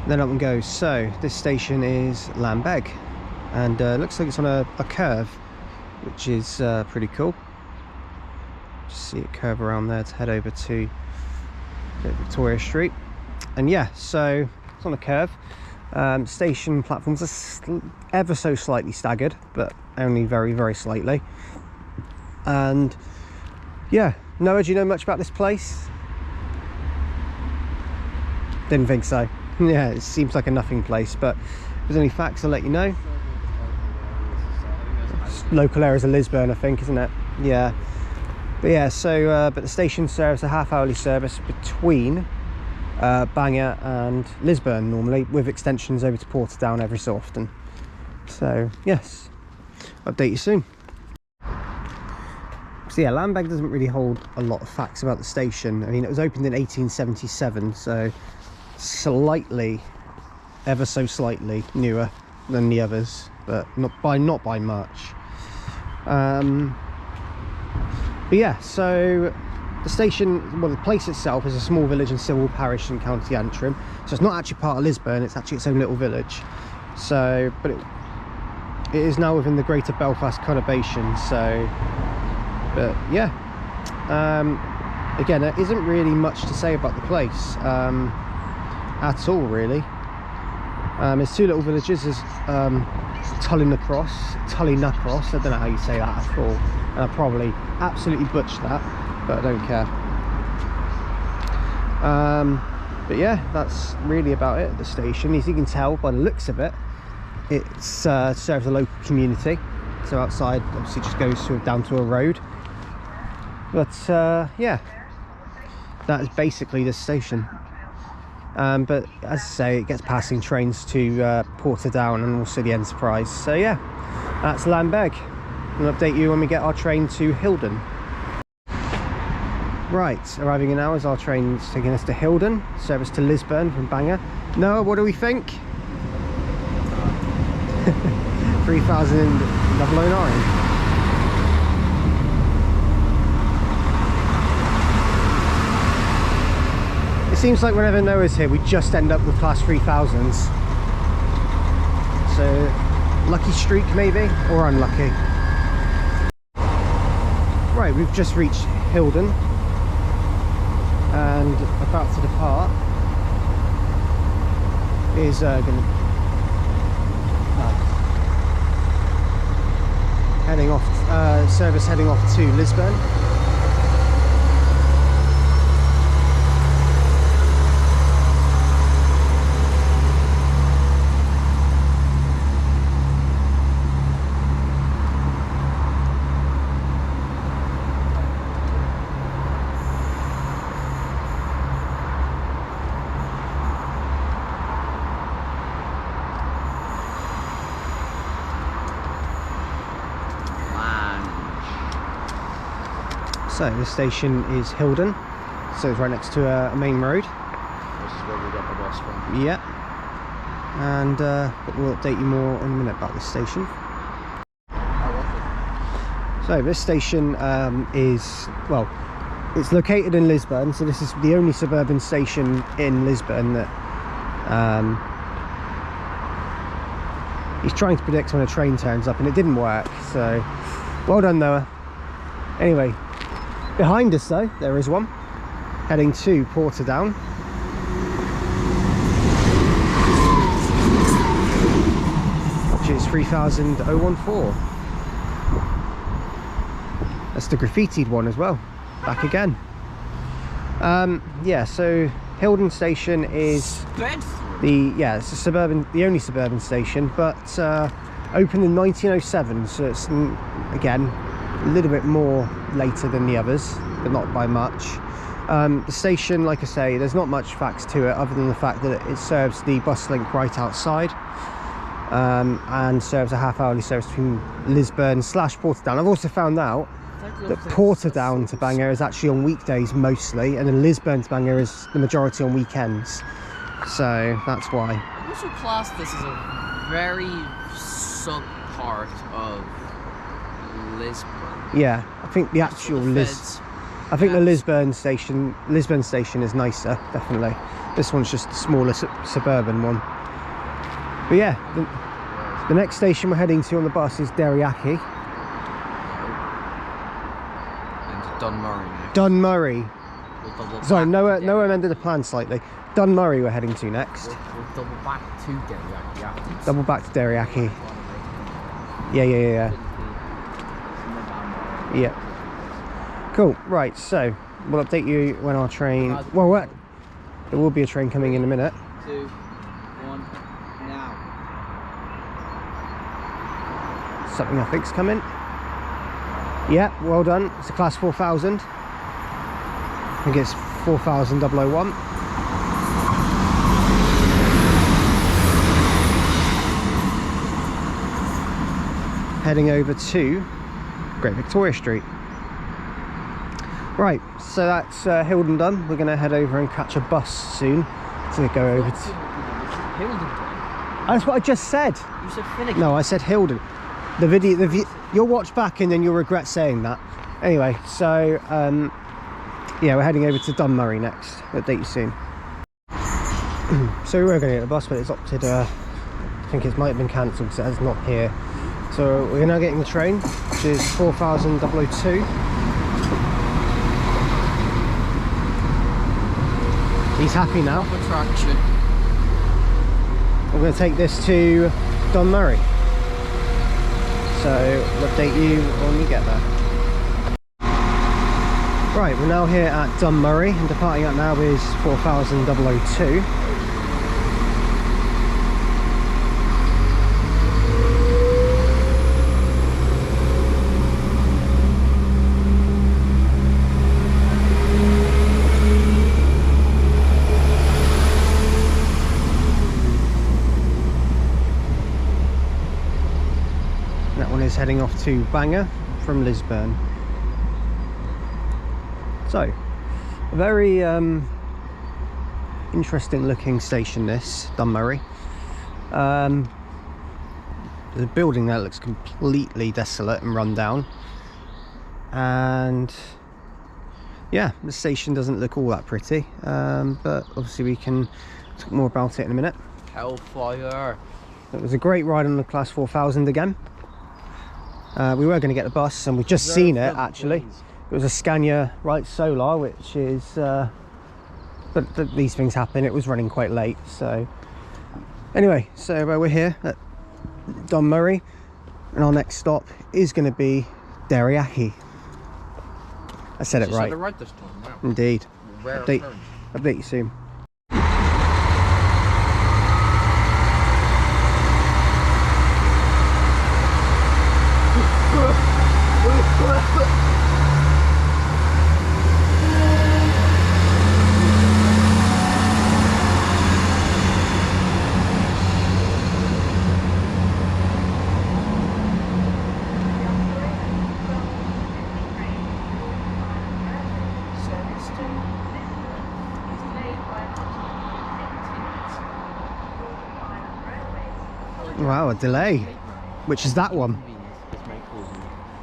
S1: Then up and goes. So this station is Lambeg, and looks like it's on a curve, which is pretty cool. Just see it curve around there to head over to Victoria Street. And yeah, so it's on a curve. Station platforms are ever so slightly staggered, but only very, very slightly. And yeah, Noah, do you know much about this place? Didn't think so. Yeah, it seems like a nothing place, but if there's any facts I'll let you know. Local areas of Lisburn, I think, isn't it? Yeah. But yeah, so but the station serves a half-hourly service between Bangor and Lisburn normally, with extensions over to Portadown every so often. So yes, update you soon. So yeah, Lambeg doesn't really hold a lot of facts about the station. I mean, it was opened in 1877, so slightly, ever so slightly newer than the others, but not by much. But yeah, so the station, well, the place itself is a small village in civil parish in County Antrim, so it's not actually part of Lisburn, it's actually its own little village. So, but it is now within the Greater Belfast conurbation. So, but yeah, again, there isn't really much to say about the place at all, really. There's two little villages. There's Tullinacross, I don't know how you say that at all, and I probably absolutely butchered that, but I don't care. But yeah, that's really about it at the station. As you can tell by the looks of it, it serves the local community. So outside obviously just goes down to a road. But yeah, that is basically the station. But as I say, it gets passing trains to Portadown and also the Enterprise. So yeah, that's Lambeg. I'll update you when we get our train to Hilden. Right, arriving in hours, our train's taking us to Hilden, service to Lisburn from Bangor. Noah, what do we think? 3,009. It seems like whenever Noah's here, we just end up with class 3000s. So, lucky streak maybe, or unlucky. Right, we've just reached Hilden and about to depart is heading off, service heading off to Lisburn. So the station is Hilden, so it's right next to a main road.
S2: This is where we get the bus from.
S1: Yeah, and but we'll update you more in a minute about this station. So this station is, well, it's located in Lisburn, so this is the only suburban station in Lisburn that he's trying to predict when a train turns up, and it didn't work, so well done, Noah. Anyway, behind us though, there is one heading to Portadown. Which is 3,014. That's the graffitied one as well. Back again. Yeah, so Hilden station is it's a suburban, the only suburban station, but opened in 1907, so it's again a little bit more later than the others, but not by much. The station, like I say, there's not much facts to it other than the fact that it serves the bus link right outside, and serves a half-hourly service between Lisburn / Portadown. I've also found out that Portadown to Bangor is actually on weekdays mostly, and then Lisburn to Bangor is the majority on weekends. So that's why.
S2: I also class this as a very sub-part of Lisburn.
S1: Yeah, I think the actual I think the Lisburn station is nicer, definitely. This one's just a smaller suburban one. But yeah, the next station we're heading to on the bus is Derriaghy.
S2: Dunmurry next.
S1: Dunmurry. Sorry, Noah amended the plan slightly. Dunmurry we're heading to next.
S2: We'll double back to Derriaghy after.
S1: Double back to Derriaghy. Yeah. Yeah. Cool. Right, so we'll update you when our train... Well, what? There will be a train coming in a minute.
S2: 2, 1, now.
S1: Something I think's coming. Yeah, well done. It's a class 4000. I think it's 4001. Heading over to Great Victoria Street. Right, so that's Hilden done. We're going to head over and catch a bus soon to go over to...
S2: Hilden.
S1: That's what I just said.
S2: You said Finaghy.
S1: No, I said Hilden. The video, you'll watch back and then you'll regret saying that. Anyway, so yeah, we're heading over to Dunmurry next. Update you soon. So we were going to get the bus, but it's opted. I think it might have been cancelled because it's not here. So we're now getting the train, which is 4002. He's happy now.
S2: Attraction.
S1: I'm going to take this to Dunmurry. So we'll update you when we get there. Right, we're now here at Dunmurry, and departing out now is 4002. That one is heading off to Bangor from Lisburn. So, a very interesting looking station, this, Dunmurry. There's a building there that looks completely desolate and run down. And yeah, the station doesn't look all that pretty, but obviously we can talk more about it in a minute.
S2: Hellfire!
S1: It was a great ride on the Class 4000 again. We were going to get the bus, and we've just seen it actually. It was a Scania Right Solar, which is, but these things happen. It was running quite late, so anyway, so we're here at Dunmurry, and our next stop is going to be Derriaghy. I said it right.
S2: Said it right this time. Wow.
S1: Indeed.
S2: Rare
S1: Update you soon. Wow, a delay. Which is that one?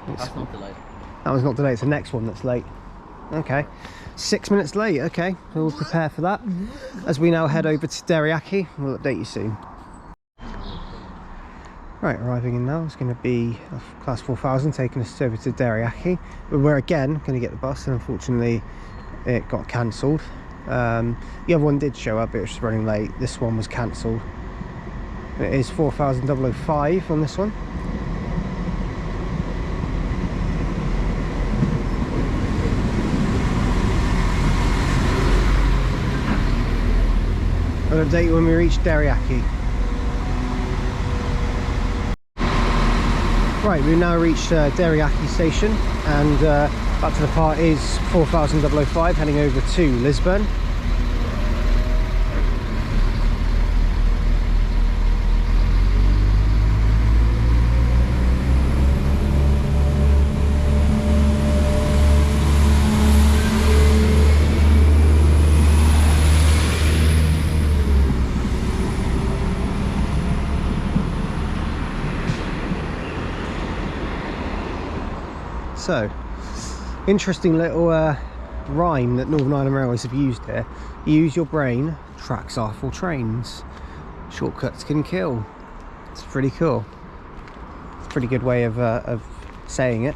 S2: That's not delayed.
S1: That one's not delayed, it's the next one that's late. Okay. 6 minutes late, okay. We'll prepare for that. As we now head over to Derriaghy, we'll update you soon. Right, arriving in now, it's going to be a Class 4000 taking us over to Derriaghy. We're again going to get the bus, and unfortunately it got cancelled. The other one did show up, it was running late. This one was cancelled. It is 4005 on this one. I'll update you when we reach Derriaghy. Right, we've now reached Derriaghy station, and back to the part is 4005 heading over to Lisburn. So, interesting little rhyme that Northern Ireland Railways have used here. Use your brain, tracks are for trains. Shortcuts can kill. It's pretty cool. It's a pretty good way of saying it.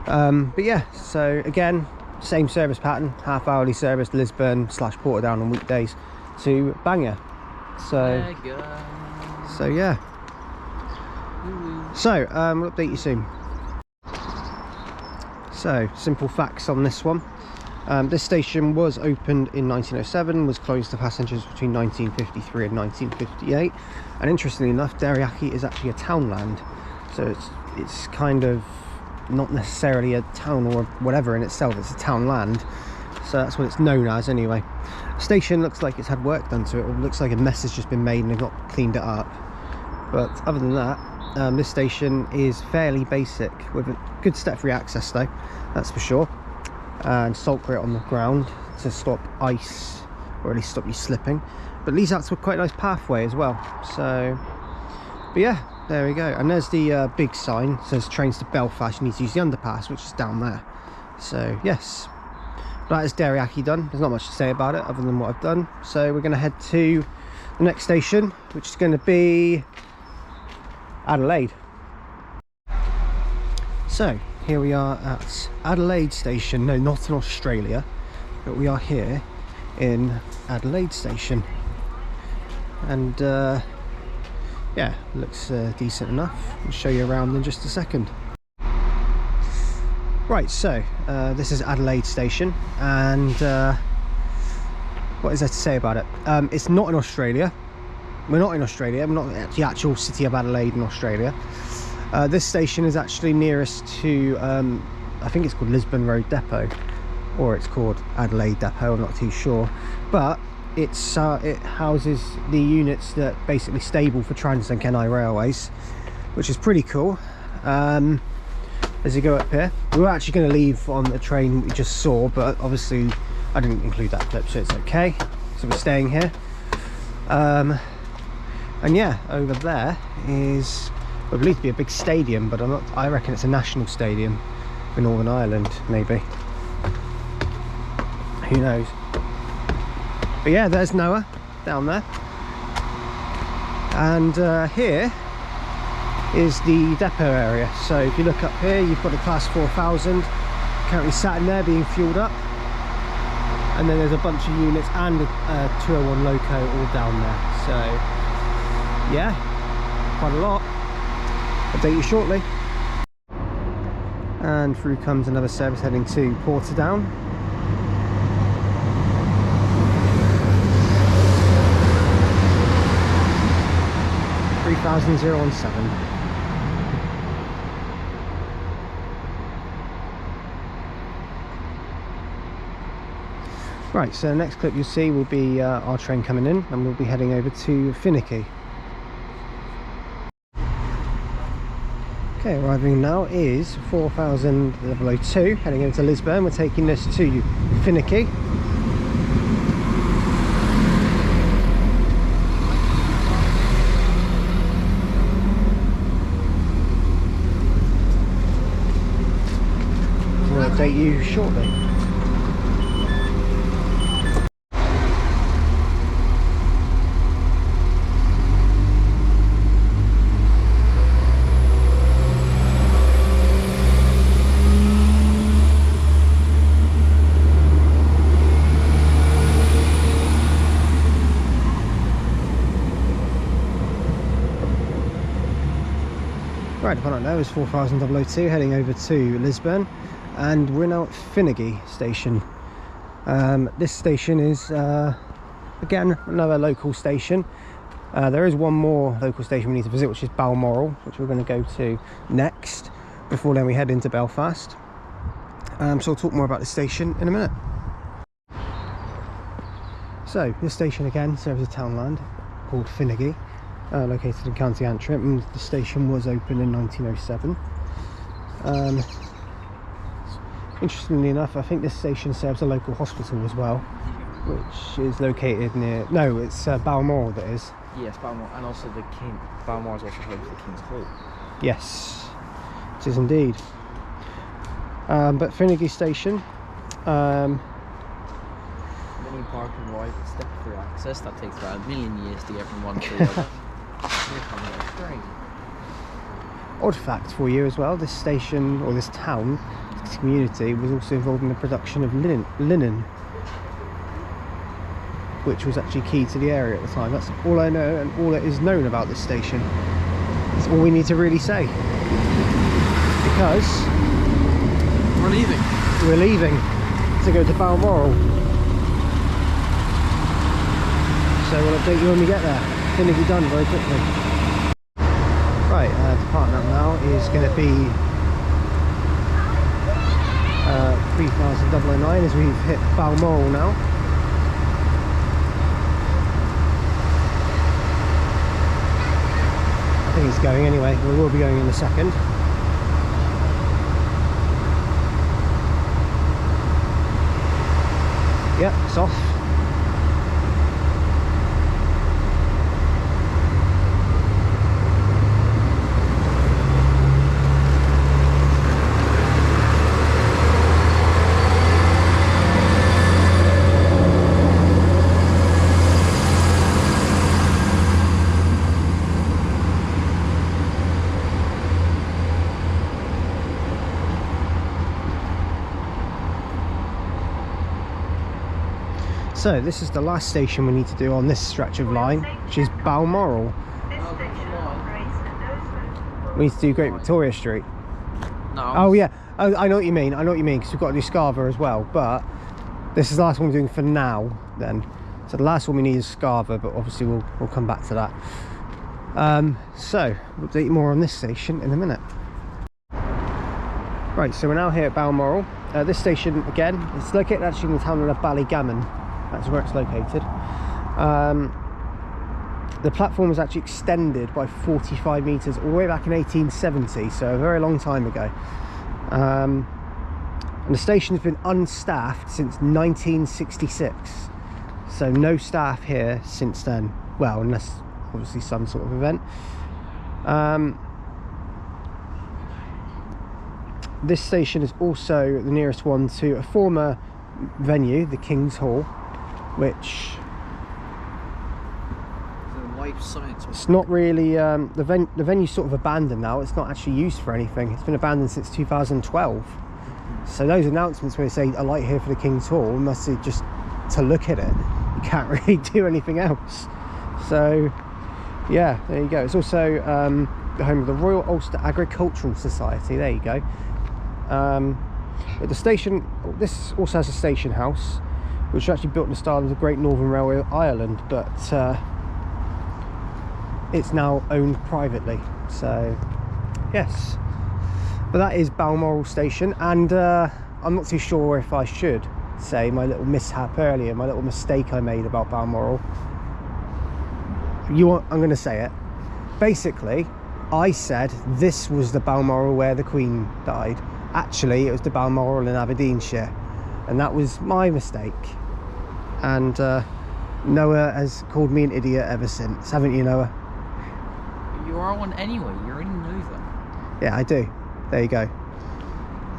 S1: But yeah, so again, same service pattern, half hourly service, Lisburn / Portadown on weekdays to Bangor. So yeah. So, we'll update you soon. So, simple facts on this one. This station was opened in 1907, was closed to passengers between 1953 and 1958. And interestingly enough, Derriaghy is actually a townland. So it's kind of not necessarily a town or whatever in itself, it's a townland. So that's what it's known as anyway. The station looks like it's had work done to it, or looks like a mess has just been made and they've not cleaned it up. But other than that, this station is fairly basic, with a good step-free access though, that's for sure, and salt grit on the ground to stop ice, or at least stop you slipping, but leads out to a quite nice pathway as well. So, but yeah, there we go. And there's the big sign, it says trains to Belfast, you need to use the underpass, which is down there. So yes, that is Derriaghy done. There's not much to say about it other than what I've done. So we're going to head to the next station, which is going to be Adelaide. So here we are at Adelaide station. No, not in Australia, but we are here in Adelaide station, and yeah, looks decent enough. I'll show you around in just a second. Right, so this is Adelaide station, and what is there to say about it? It's not in Australia. We're not in Australia. We're not at the actual city of Adelaide in Australia. This station is actually nearest to, I think it's called Lisburn Road Depot, or it's called Adelaide Depot, I'm not too sure. But it houses the units that basically stable for Translink NI Railways, which is pretty cool. As you go up here, we were actually going to leave on the train we just saw, but obviously I didn't include that clip, so it's okay. So we're staying here. And yeah, over there is, I believe to be a big stadium, but I reckon it's a national stadium for Northern Ireland, maybe. Who knows? But yeah, there's Noah down there. And here is the depot area. So if you look up here, you've got a class 4000 currently sat in there being fueled up, and then there's a bunch of units and a 201 loco all down there. So yeah, quite a lot. Update you shortly. And through comes another service heading to Portadown. (3017). Right, so the next clip you'll see will be our train coming in, and we'll be heading over to Finaghy. Okay, arriving now is 4002, heading over to Lisburn. We're taking this to Finaghy. We'll update you shortly. Right, the point now is 4002 heading over to Lisburn, and we're now at Finaghy station. This station is again another local station. There is one more local station we need to visit, which is Balmoral, which we're going to go to next before then we head into Belfast. So I'll talk more about this station in a minute. So this station again serves a townland called Finaghy. Located in County Antrim, and the station was opened in 1907. Interestingly enough, I think this station serves a local hospital as well, which is located near, no, it's Balmoral that is.
S2: Yes, Balmoral, and also Balmoral is also home to the King's Hall.
S1: Yes, it is indeed. But Finaghy station,
S2: Mini park and ride and step through access, that takes about 1 million years to get from one to the other.
S1: Odd fact for you as well, this station, or this town, this community, was also involved in the production of linen, which was actually key to the area at the time. That's all I know, and all that is known about this station. That's all we need to really say, because we're leaving to go to Balmoral. So we'll update you when we get there. Finaghy done very quickly. Right, departing up now is going to be 3009 as we've hit Balmoral now. I think it's going anyway. We will be going in a second. Yep, it's off. So this is the last station we need to do on this stretch of line, which is Balmoral. We need to do Great Victoria Street.
S2: No.
S1: Oh yeah, I know what you mean. I know what you mean, because we've got to do Scarva as well. But this is the last one we're doing for now. Then, so the last one we need is Scarva, but obviously we'll come back to that. So we'll update you more on this station in a minute. Right, so we're now here at Balmoral. This station again, it's located actually in the town of Ballygammon. That's where it's located. The platform was actually extended by 45 metres all the way back in 1870, so a very long time ago. And the station has been unstaffed since 1966, so no staff here since then. Well, unless obviously some sort of event. This station is also the nearest one to a former venue, the King's Hall, which it's not really the venue's sort of abandoned now. It's not actually used for anything. It's been abandoned since 2012. So those announcements where they say a light here for the King's Hall must be just to look at it. You can't really do anything else. So yeah, there you go. It's also the home of the Royal Ulster Agricultural Society. There you go. But the station, this also has a station house, which was actually built in the style of the Great Northern Railway of Ireland, but it's now owned privately. So yes, but that is Balmoral station. And I'm not too sure if I should say my little mishap earlier, my little mistake I made about Balmoral. I'm going to say it. Basically, I said this was the Balmoral where the Queen died. Actually, it was the Balmoral in Aberdeenshire, and that was my mistake. And Noah has called me an idiot ever since, haven't you, Noah?
S2: You are one anyway. You already know that.
S1: Yeah, I do. There you go.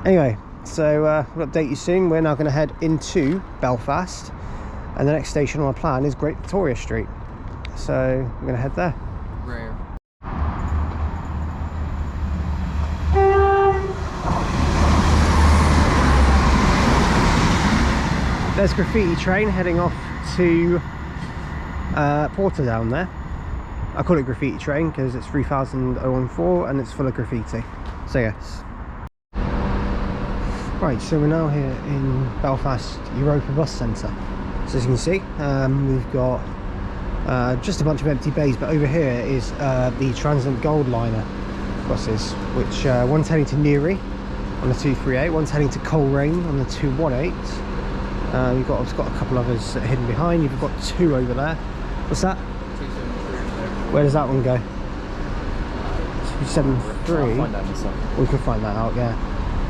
S1: Anyway, so we'll update you soon. We're now going to head into Belfast, and the next station on our plan is Great Victoria Street. So I'm going to head there.
S2: Rare.
S1: There's graffiti train heading off to Portadown there. I call it graffiti train because it's 3014 and it's full of graffiti. So yes. Right, so we're now here in Belfast Europa Bus Centre. So as you can see, we've got just a bunch of empty bays, but over here is the Translink Gold Liner buses, which one's heading to Newry on the 238, one's heading to Coleraine on the 218. I've got a couple others hidden behind. You've got two over there. What's that?
S2: 273.
S1: Where does that one go? 273.
S2: I'll find out myself.
S1: We can find that out, yeah.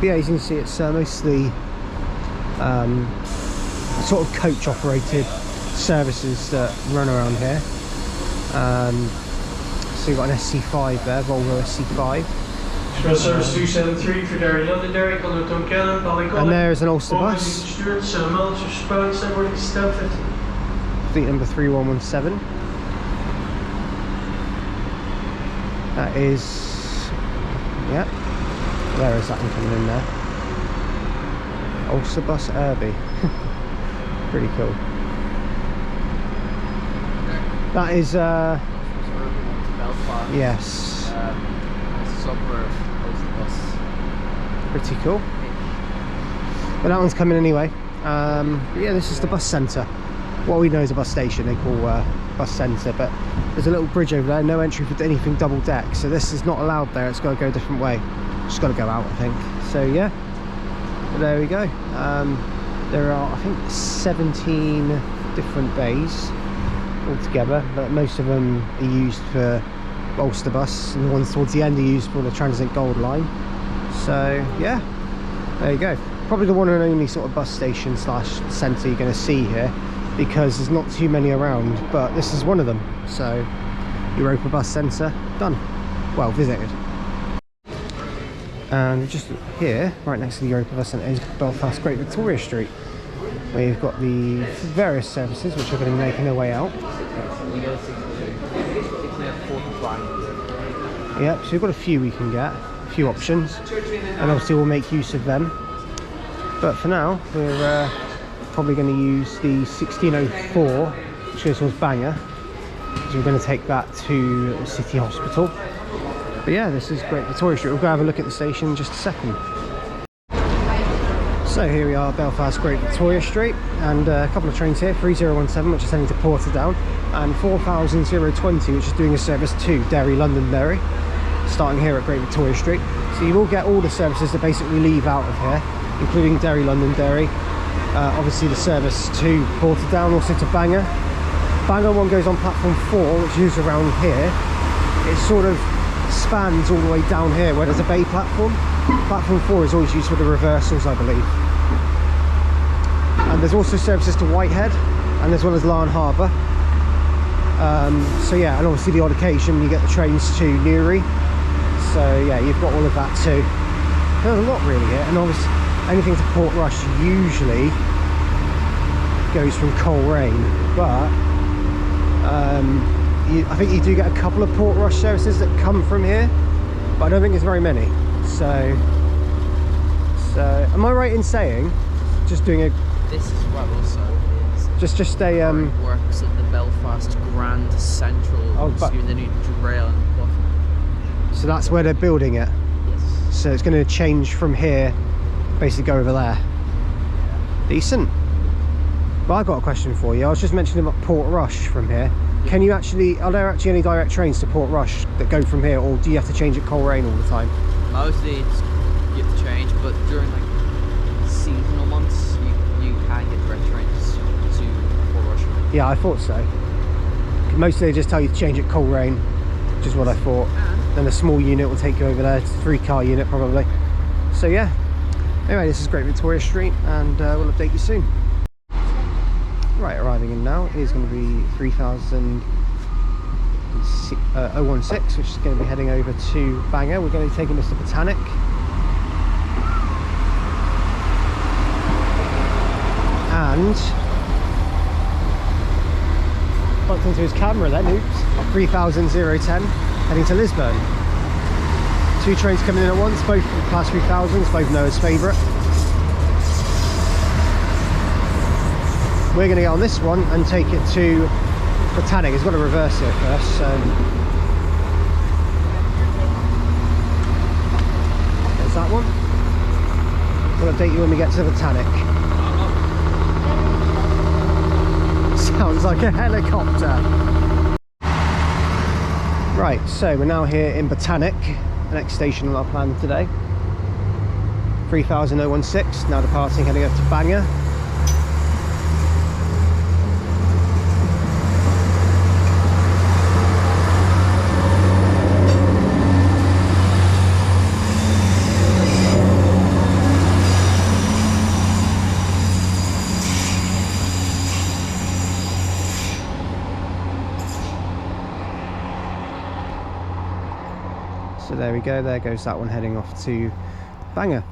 S1: But yeah, as you can see, it's mostly sort of coach operated services that run around here. So you've got an SC5 there, Volvo SC5.
S4: Express service 273 for Adelaide and Finaghy,
S1: and there's an Ulster bus. Fleet number 3117. That is, yeah, there is that one coming in there. Ulster bus Irby. Pretty cool. That is yes. Pretty cool. But that one's coming anyway. But yeah, this is the bus centre. What we know is a bus station, they call bus centre, but there's a little bridge over there, no entry for anything double deck, so this is not allowed there. It's got to go a different way. Just got to go out, I think. So yeah, but there we go. There are, I think, 17 different bays altogether, but most of them are used for Ulster bus, and the ones towards the end are used for the Translink Gold Line. So yeah, there you go. Probably the one and only sort of bus station slash centre you're going to see here, because there's not too many around, but this is one of them. So Europa Bus Centre done, well visited. And just here, right next to the Europa Bus Centre, is Belfast Great Victoria Street, where you've got the various services which are going to be making their way out. Yep, so we've got a few we can get, a few options, and obviously we'll make use of them. But for now, we're probably going to use the 1604, which goes towards Bangor, because we're going to take that to City Hospital. But yeah, this is Great Victoria Street. We'll go have a look at the station in just a second. So here we are, Belfast Great Victoria Street, and a couple of trains here, 3017 which is heading to Portadown, and 40020 which is doing a service to Derry, London, Derry, starting here at Great Victoria Street. So you will get all the services that basically leave out of here, including Derry, London, Derry. Obviously the service to Portadown, also to Bangor. Bangor one goes on platform 4, which is around here. It sort of spans all the way down here where there's a bay platform. Platform 4 is always used for the reversals, I believe. And there's also services to Whitehead and as well as Larne Harbour. So yeah, and obviously the odd occasion you get the trains to Newry. So yeah, you've got all of that too. There's a lot really here, and obviously anything to Portrush usually goes from Coleraine, but I think you do get a couple of Portrush services that come from here, but I don't think there's very many. So am I right in saying just doing a
S2: This is what also is.
S1: just a
S2: Works at the Belfast Grand Central, doing the new rail and buffer.
S1: So that's where they're building it.
S2: Yes.
S1: So it's going to change from here, basically go over there. Decent. Well, I've got a question for you. I was just mentioning about Portrush from here. Can you actually, are there actually any direct trains to Portrush that go from here, or do you have to change at Coleraine all the time?
S2: Mostly it's, you have to change, but during like seasonal months you can get direct trains to Portrush.
S1: Yeah, I thought so. Mostly they just tell you to change at Coleraine, which is what I thought. Then a small unit will take you over there. It's a 3-car unit probably. So yeah. Anyway, this is Great Victoria Street, and we'll update you soon. Right, arriving in now is going to be 3016, which is going to be heading over to Bangor. We're going to be taking this to Botanic. And bumped into his camera then, oops. 3010 heading to Lisburn. 2 trains coming in at once, both class 3000s, both Noah's favourite. We're going to get on this one and take it to Botanic. It's got to reverse it first, so there's that one. We'll update you when we get to Botanic. Sounds like a helicopter. Right, so we're now here in Botanic, the next station on our plan today. 3016, now departing, heading up to Bangor. So there we go, there goes that one heading off to Bangor.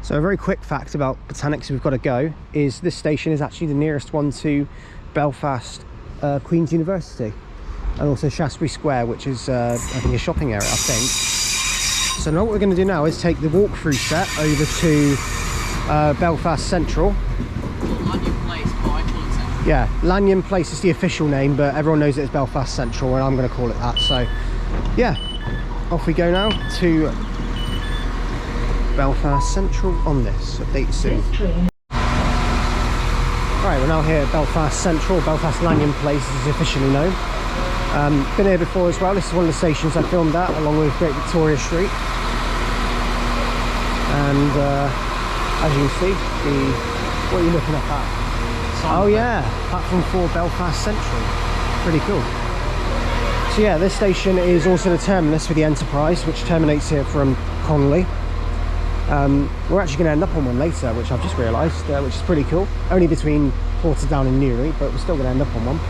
S1: So a very quick fact about Botanic, so we've got to go, is this station is actually the nearest one to Belfast Queen's University, and also Shaftesbury Square, which is I think a shopping area, I think. So now what we're going to do now is take the walkthrough set over to Belfast Central.
S2: Lanyon Place,
S1: yeah, Lanyon Place is the official name, but everyone knows it as Belfast Central, and I'm going to call it that. So yeah, off we go now to Belfast Central on this. Update soon. Right, we're now here at Belfast Central, Belfast Lanyon Place as it's officially known. Been here before as well. This is one of the stations I filmed at, along with Great Victoria Street. And as you can see, what are you looking at? Oh yeah, platform 4 Belfast Central. Pretty cool. So yeah, this station is also the terminus for the Enterprise, which terminates here from Connolly. We're actually going to end up on one later, which I've just realised, which is pretty cool. Only between Portadown and Newry, but we're still going to end up on one.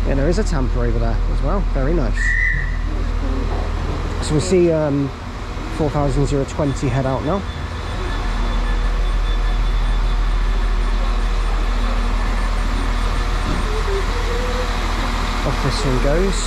S1: Yeah, there is a Tampa over there as well. Very nice. So we'll see 4020 head out now. Off this one goes.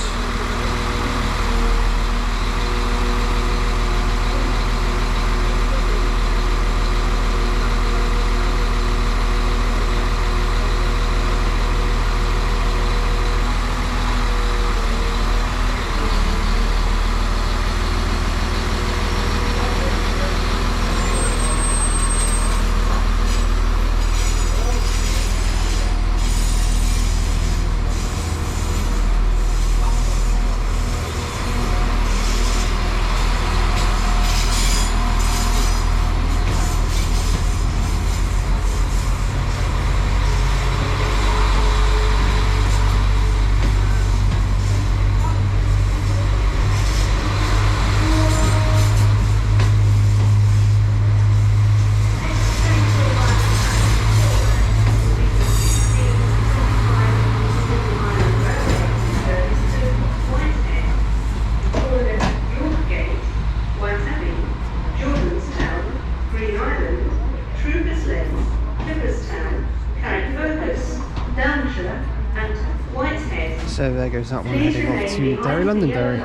S1: goes that one heading off to Derry, Londonderry.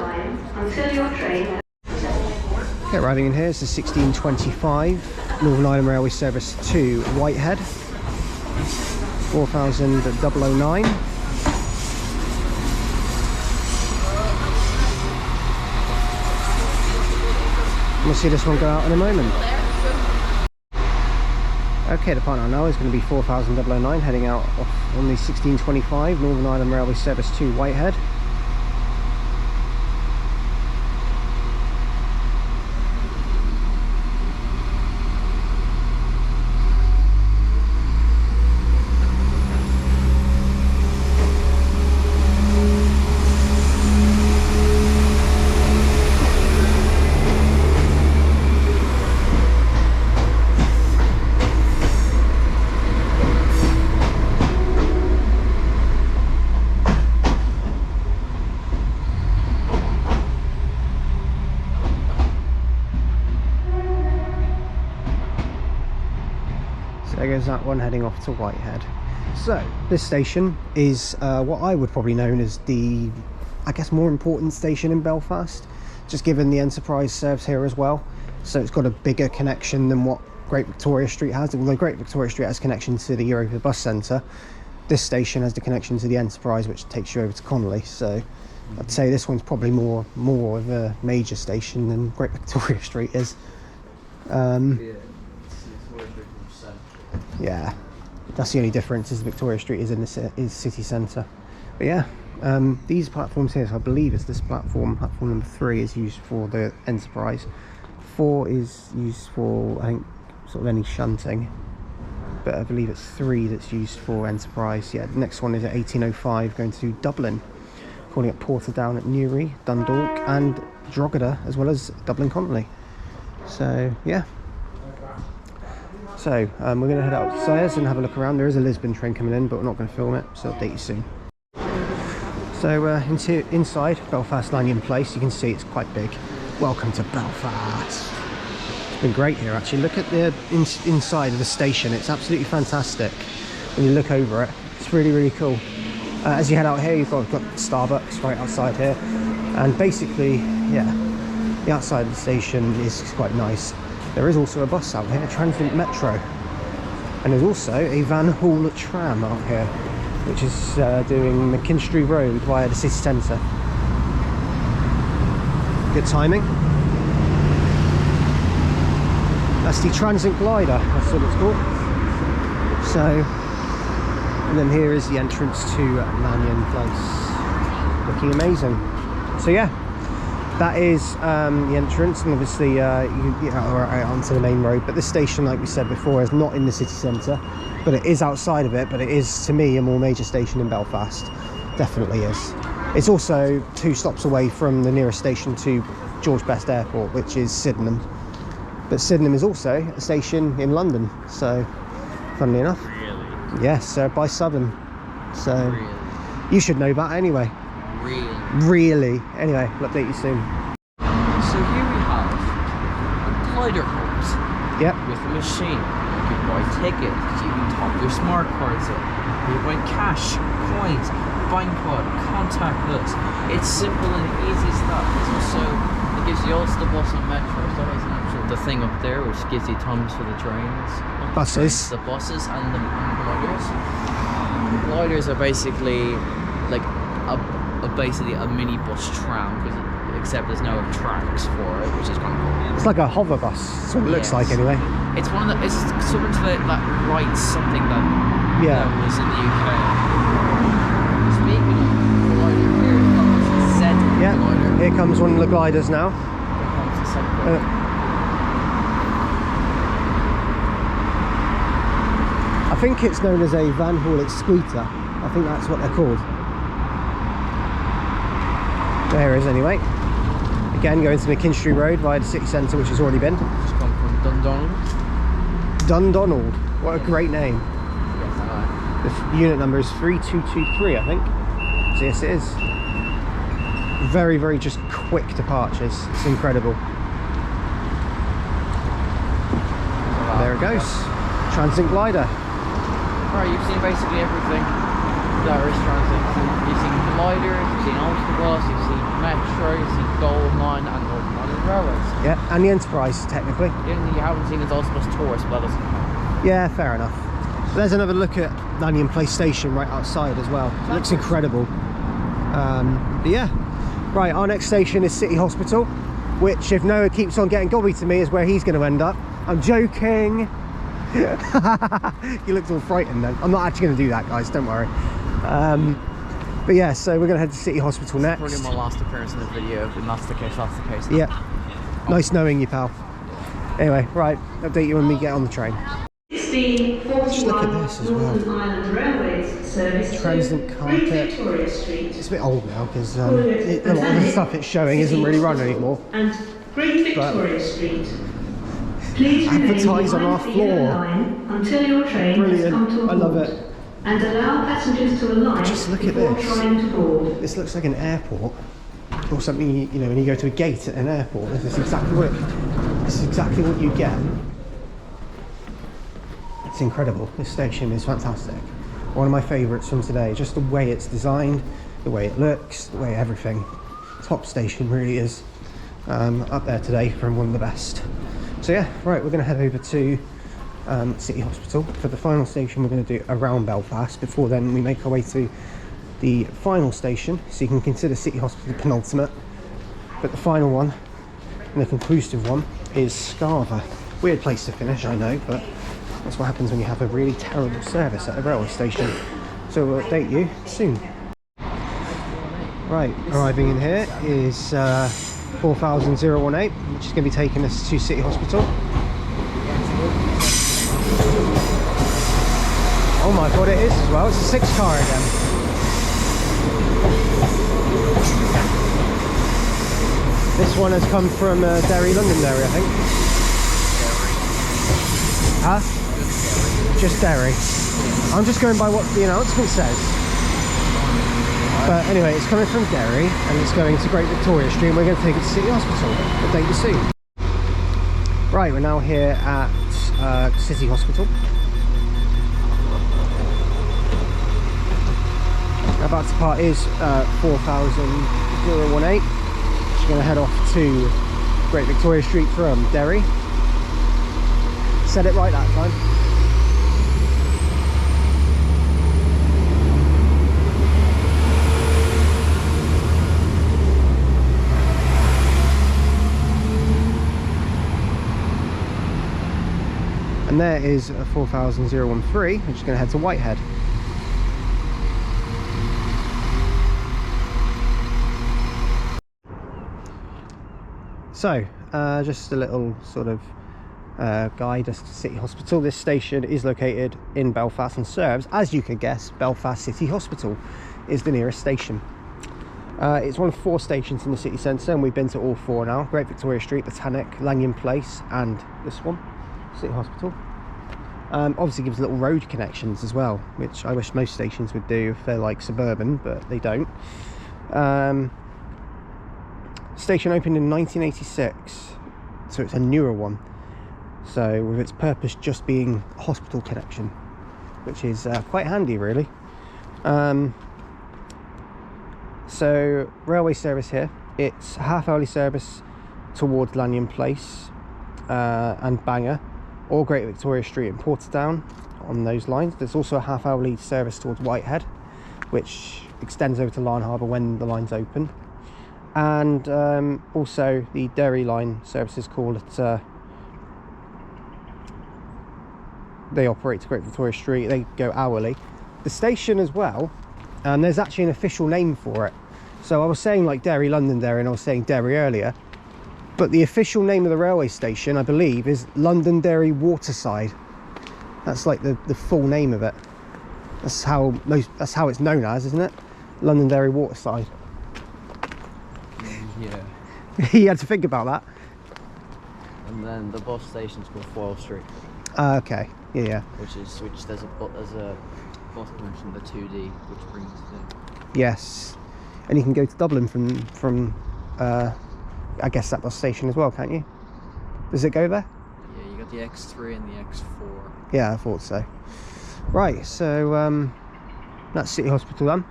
S1: Okay, arriving in here is the 1625 Northern Ireland Railway service to Whitehead, 4009. We'll see this one go out in a moment. Okay, the partner now is going to be 4009 heading out on the 1625 Northern Ireland Railway service to Whitehead. There goes that one heading off to Whitehead. So this station is what I would probably known as the, I guess, more important station in Belfast, just given the Enterprise serves here as well. So it's got a bigger connection than what Great Victoria Street has. Although Great Victoria Street has connection to the Europa bus centre, this station has the connection to the Enterprise, which takes you over to Connolly. So I'd say this one's probably more of a major station than Great Victoria Street is. Yeah, that's the only difference, is Victoria Street is in the city centre. But yeah, these platforms here, so I believe it's this platform number 3 is used for the Enterprise. 4 is used for, I think, sort of any shunting, but I believe it's 3 that's used for Enterprise. Yeah, the next one is at 1805 going to Dublin, calling at Portadown at Newry, Dundalk and Drogheda, as well as Dublin Connolly. So yeah. So we're going to head outside and have a look around. There is a Lisburn train coming in, but we're not going to film it, so I'll update you soon. So inside Belfast Lanyon Place, you can see it's quite big. Welcome to Belfast. It's been great here actually. Look at the inside of the station. It's absolutely fantastic. When you look over it, it's really, really cool. As you head out here, you've got Starbucks right outside here, and basically, yeah, the outside of the station is quite nice. There is also a bus out here, a Translink Metro, and there's also a Van Hool tram out here, which is doing McKinstry Road via the city centre. Good timing. That's the Translink glider, that's what it's called. So, and then here is the entrance to Lanyon Place, looking amazing. So yeah. That is the entrance, and obviously you are right onto the main road. But this station, like we said before, is not in the city centre, but it is outside of it. But it is, to me, a more major station in Belfast. Definitely is. It's also 2 stops away from the nearest station to George Best Airport, which is Sydenham. But Sydenham is also a station in London. So, funnily enough,
S2: Really?
S1: yes, by Southern. So
S2: Really?
S1: You should know that anyway. Really? Anyway, I'll update you soon.
S2: So here we have a glider hose.
S1: Yep.
S2: With a machine. You can buy tickets. You can top your smart cards in. You can buy cash, coins, bank card, contactless. It's simple and easy stuff. It's also, it gives you also the bus and metro. So there's an actual the thing up there which gives you times for the trains.
S1: Buses.
S2: The buses and the gliders. The gliders are basically like basically a mini bus tram, except there's no tracks for it, which is kind of cool.
S1: It's like a hover bus, that's what it looks like anyway.
S2: It's one of the, it's something to that writes something that was in the UK. Speaking of glider, here it comes Z glider.
S1: Here comes one of the gliders now.
S2: Here comes the Z glider.
S1: I think it's known as a Van Hool Exclutor. I think that's what they're called. There it is anyway. Again, going to McKinstry Road via the city centre, which has already been.
S2: Just come from Dundonald.
S1: Dundonald. What a great name. The unit number is 3223, I think. So yes, it is. Very, very just quick departures. It's incredible. There it goes. Translink glider.
S2: Alright, you've seen basically everything. There is Translink. You've seen Collider, you've seen Ulsterbus, you've seen Metro, you've seen Gold Line and Northern Ireland Railways.
S1: Yeah, and the Enterprise, technically.
S2: The only thing you haven't seen is Ulsterbus Tourist, but that doesn't count.
S1: Yeah, fair enough. There's another look at Lanyon Place station right outside as well. It looks incredible. But yeah, right, our next station is City Hospital, which, if Noah keeps on getting gobby to me, is where he's going to end up. I'm joking. You looked all frightened then. I'm not actually going to do that, guys, don't worry. But yeah, so we're going to head to City Hospital next.
S2: Probably my last appearance in the video. If that's the case, that's the case.
S1: Yeah. Nice knowing you, pal. Anyway, right, update you when we get on the train. Just look at this as well.
S3: Ireland Railways service
S1: Translink
S3: Great
S1: carpet.
S3: Victoria Street.
S1: It's a bit old now because a lot of the stuff it's showing isn't really run anymore.
S3: And Great Victoria Street. Please
S1: Advertise on our
S3: remain behind the
S1: floor.
S3: yellow line until your train has come to a
S1: Brilliant. I love
S3: halt.
S1: it.
S3: And allow passengers to alight
S1: Just look at
S3: before
S1: this.
S3: trying to board.
S1: This looks like an airport or something. You know, when you go to a gate at an airport, this is exactly what you get. It's incredible. This station is fantastic. One of my favourites from today. Just the way it's designed, the way it looks, the way everything. Top station really is up there today from one of the best. So yeah, right, we're going to head over to City Hospital. For the final station, we're going to do around Belfast. Before then, we make our way to the final station, so you can consider City Hospital the penultimate. But the final one, and the conclusive one, is Scarva. Weird place to finish, I know, but that's what happens when you have a really terrible service at a railway station. So we'll update you soon. Right, arriving in here is 4018, which is going to be taking us to City Hospital. Oh my god, it is as well. It's a 6 car again. This one has come from Derry, Londonderry, I think. Huh? Just Derry. I'm just going by what the announcement says. But anyway, it's coming from Derry and it's going to Great Victoria Street and we're going to take it to City Hospital. Update you soon. Right, we're now here at City Hospital. About to part is 4018. Just going to head off to Great Victoria Street from Derry. Said it right that time. And there is a 4013, which is going to head to Whitehead. So, just a little sort of guide us to City Hospital. This station is located in Belfast and serves, as you could guess, Belfast City Hospital is the nearest station. It's one of 4 stations in the city centre and we've been to all 4 now. Great Victoria Street, Botanic, Lanyon Place and this one, City Hospital. Obviously gives little road connections as well, which I wish most stations would do if they're like suburban, but they don't. Station opened in 1986, so it's a newer one. So with its purpose just being a hospital connection, which is quite handy really. So railway service here, it's a half-hourly service towards Lanyon Place and Bangor, or Great Victoria Street and Portadown on those lines. There's also a half-hourly service towards Whitehead, which extends over to Larne Harbour when the line's open. And also the Derry line services call it, they operate to Great Victoria Street, they go hourly. The station as well, there's actually an official name for it. So I was saying like Derry, Londonderry, and I was saying Derry earlier, but the official name of the railway station, I believe, is Londonderry Waterside. That's like the full name of it. That's how it's known as, isn't it? Londonderry Waterside.
S2: Yeah.
S1: You had to think about that.
S2: And then the bus station's called Foyle Street.
S1: Okay. Yeah.
S2: Which there's a bus connection, the 2D, which brings it.
S1: Yes. And you can go to Dublin from I guess that bus station as well, can't you? Does it go there?
S2: Yeah, you got the X3 and the X4.
S1: Yeah, I thought so. Right, so That's City Hospital done.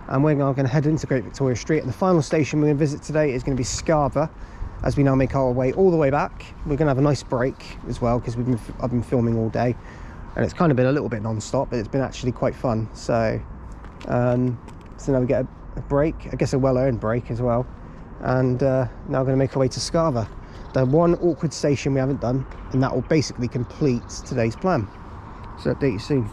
S1: And we're now going to head into Great Victoria Street. And the final station we're going to visit today is going to be Scarva, as we now make our way all the way back. We're going to have a nice break as well, because I've been filming all day, and it's kind of been a little bit non-stop, but it's been actually quite fun. So so now we get a break, I guess a well-earned break as well, and now we're going to make our way to Scarva, the one awkward station we haven't done, and that will basically complete today's plan. So update you soon.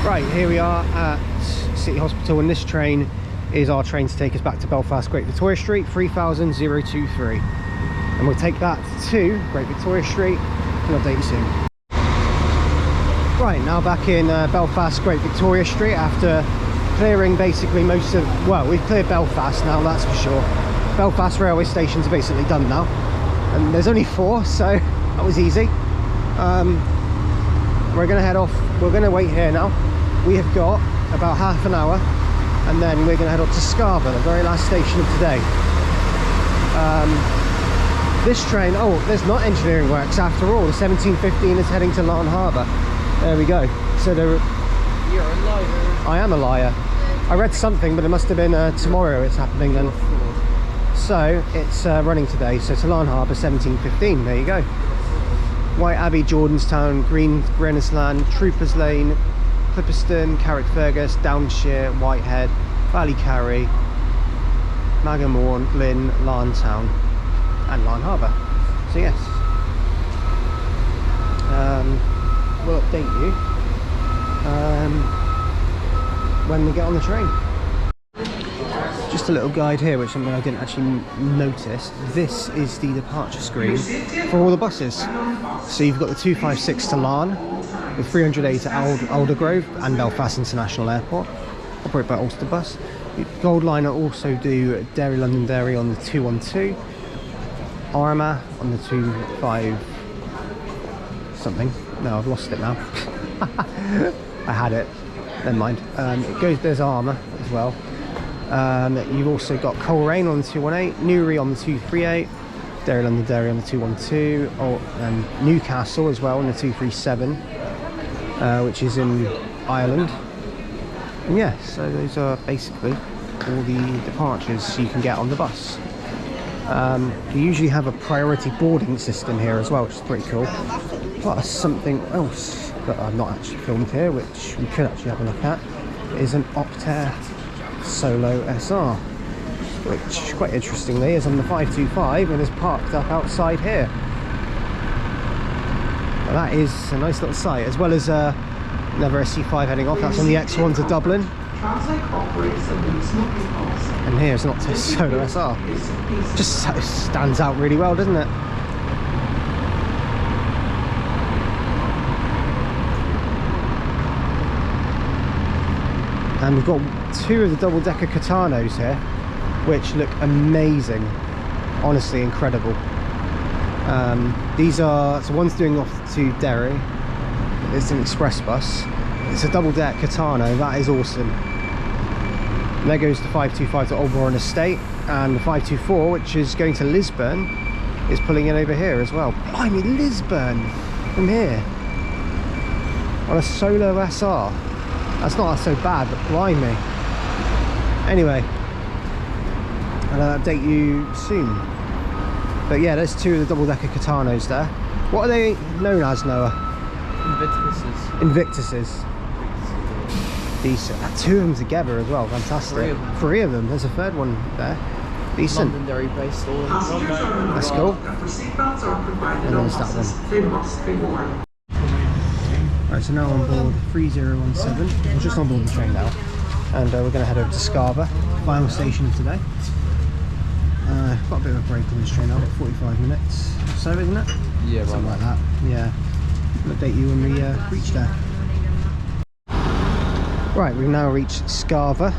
S1: Right, here we are at City Hospital, and this train is our train to take us back to Belfast Great Victoria Street, 3000-023. And we'll take that to Great Victoria Street and update you soon. Right, now back in Belfast Great Victoria Street after clearing basically most of, well, we've cleared Belfast now, that's for sure. Belfast railway stations are basically done now. And there's only 4, so that was easy. We're going to head off, we're going to wait here now. We have got about half an hour, and then we're going to head up to Scarva, the very last station of today. This train, oh, there's not engineering works after all. The 1715 is heading to Larne Harbour. There we go. So you're
S2: a liar.
S1: I am a liar. I read something, but it must have been tomorrow it's happening then. So it's running today. So to Larne Harbour, 1715. There you go. White Abbey, Jordanstown, Grenisland, Troopers Lane, Clipperston, Carrickfergus, Downshire, Whitehead, Ballycarry, Magamorn, Glyn, Larntown and Larne Harbour. So yes, we'll update you when we get on the train. Just a little guide here, which something I didn't actually notice. This is the departure screen for all the buses. So you've got the 256 to Larne, the 300A to Aldergrove and Belfast International Airport, operated by Ulster Bus. Gold Liner also do Derry London Derry on the 212, Armagh on the 25 something. No, I've lost it now. I had it. Never mind. It goes. There's Armagh as well. You've also got Coleraine on the 218, Newry on the 238, Derry London Derry on the 212, and Newcastle as well on the 237, which is in Ireland. And yeah, so those are basically all the departures you can get on the bus. You usually have a priority boarding system here as well, which is pretty cool. Plus something else that I've not actually filmed here, which we could actually have a look at, is an Optare Solo SR, which quite interestingly is on the 525 and is parked up outside here. Well, that is a nice little sight, as well as another SC5 heading off. That's on the X1 to Dublin. And here's an Optare Solo SR. Just stands out really well, doesn't it? And we've got 2 of the double-decker Katanos here, which look amazing, honestly incredible. These are, so one's doing off to Derry, it's an express bus, it's a double-deck Katano, that is awesome. And there goes the 525 to Balmoral Estate, and the 524, which is going to Lisburn, is pulling in over here as well. I mean, Lisburn from here on a Solo SR. That's not so bad, but blimey. Anyway, I'll update you soon. But yeah, there's 2 of the double-decker Katanos there. What are they known as, Noah? Invictuses. Decent. 2 of them together as well, fantastic. 3 of them. There's a 3rd one there. Decent.
S2: Londonderry based all.
S1: That's cool. And there's that one. Right, so now on board 3017. We're just on board the train now, and we're going to head over to Scarva, final station of today. Got a bit of a break on this train now, about 45 minutes or so, isn't it?
S2: Yeah,
S1: something like that. Yeah. I'll update you when we reach there. Right, we've now reached Scarva.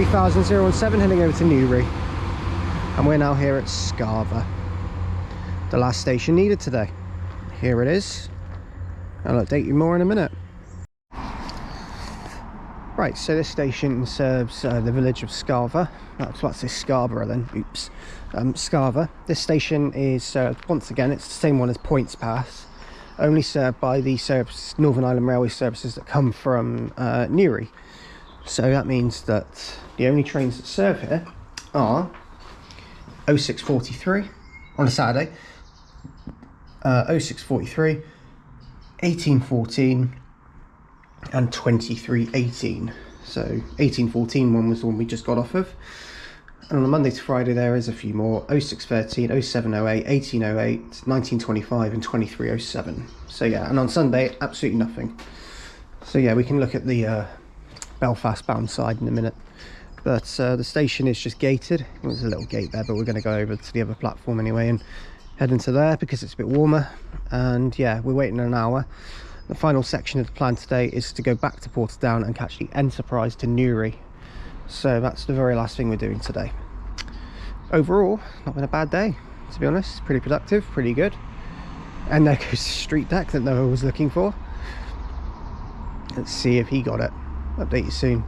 S1: 3017 heading over to Newry. And we're now here at Scarva, the last station needed today. Here it is. I'll update you more in a minute. Right, so this station serves the village of Scarva. What's this? Scarborough then, oops. Scarva. This station is, once again, it's the same one as Points Pass, only served by the Northern Ireland Railway services that come from Newry. So that means that the only trains that serve here are 0643 on a Saturday, 0643, 1814 and 2318. So 1814 one was the one we just got off of, and on a Monday to Friday there is a few more: 0613, 0708, 1808, 1925 and 2307. So yeah, and on Sunday absolutely nothing. So yeah, we can look at the Belfast bound side in a minute, but the station is just gated. There's a little gate there, but we're going to go over to the other platform anyway and head into there because it's a bit warmer. And yeah, we're waiting an hour. The final section of the plan today is to go back to Portadown and catch the Enterprise to Newry. So that's the very last thing we're doing today. Overall, not been a bad day, to be honest. Pretty productive, pretty good. And there goes the street deck that Noah was looking for. Let's see if he got it. Update you soon.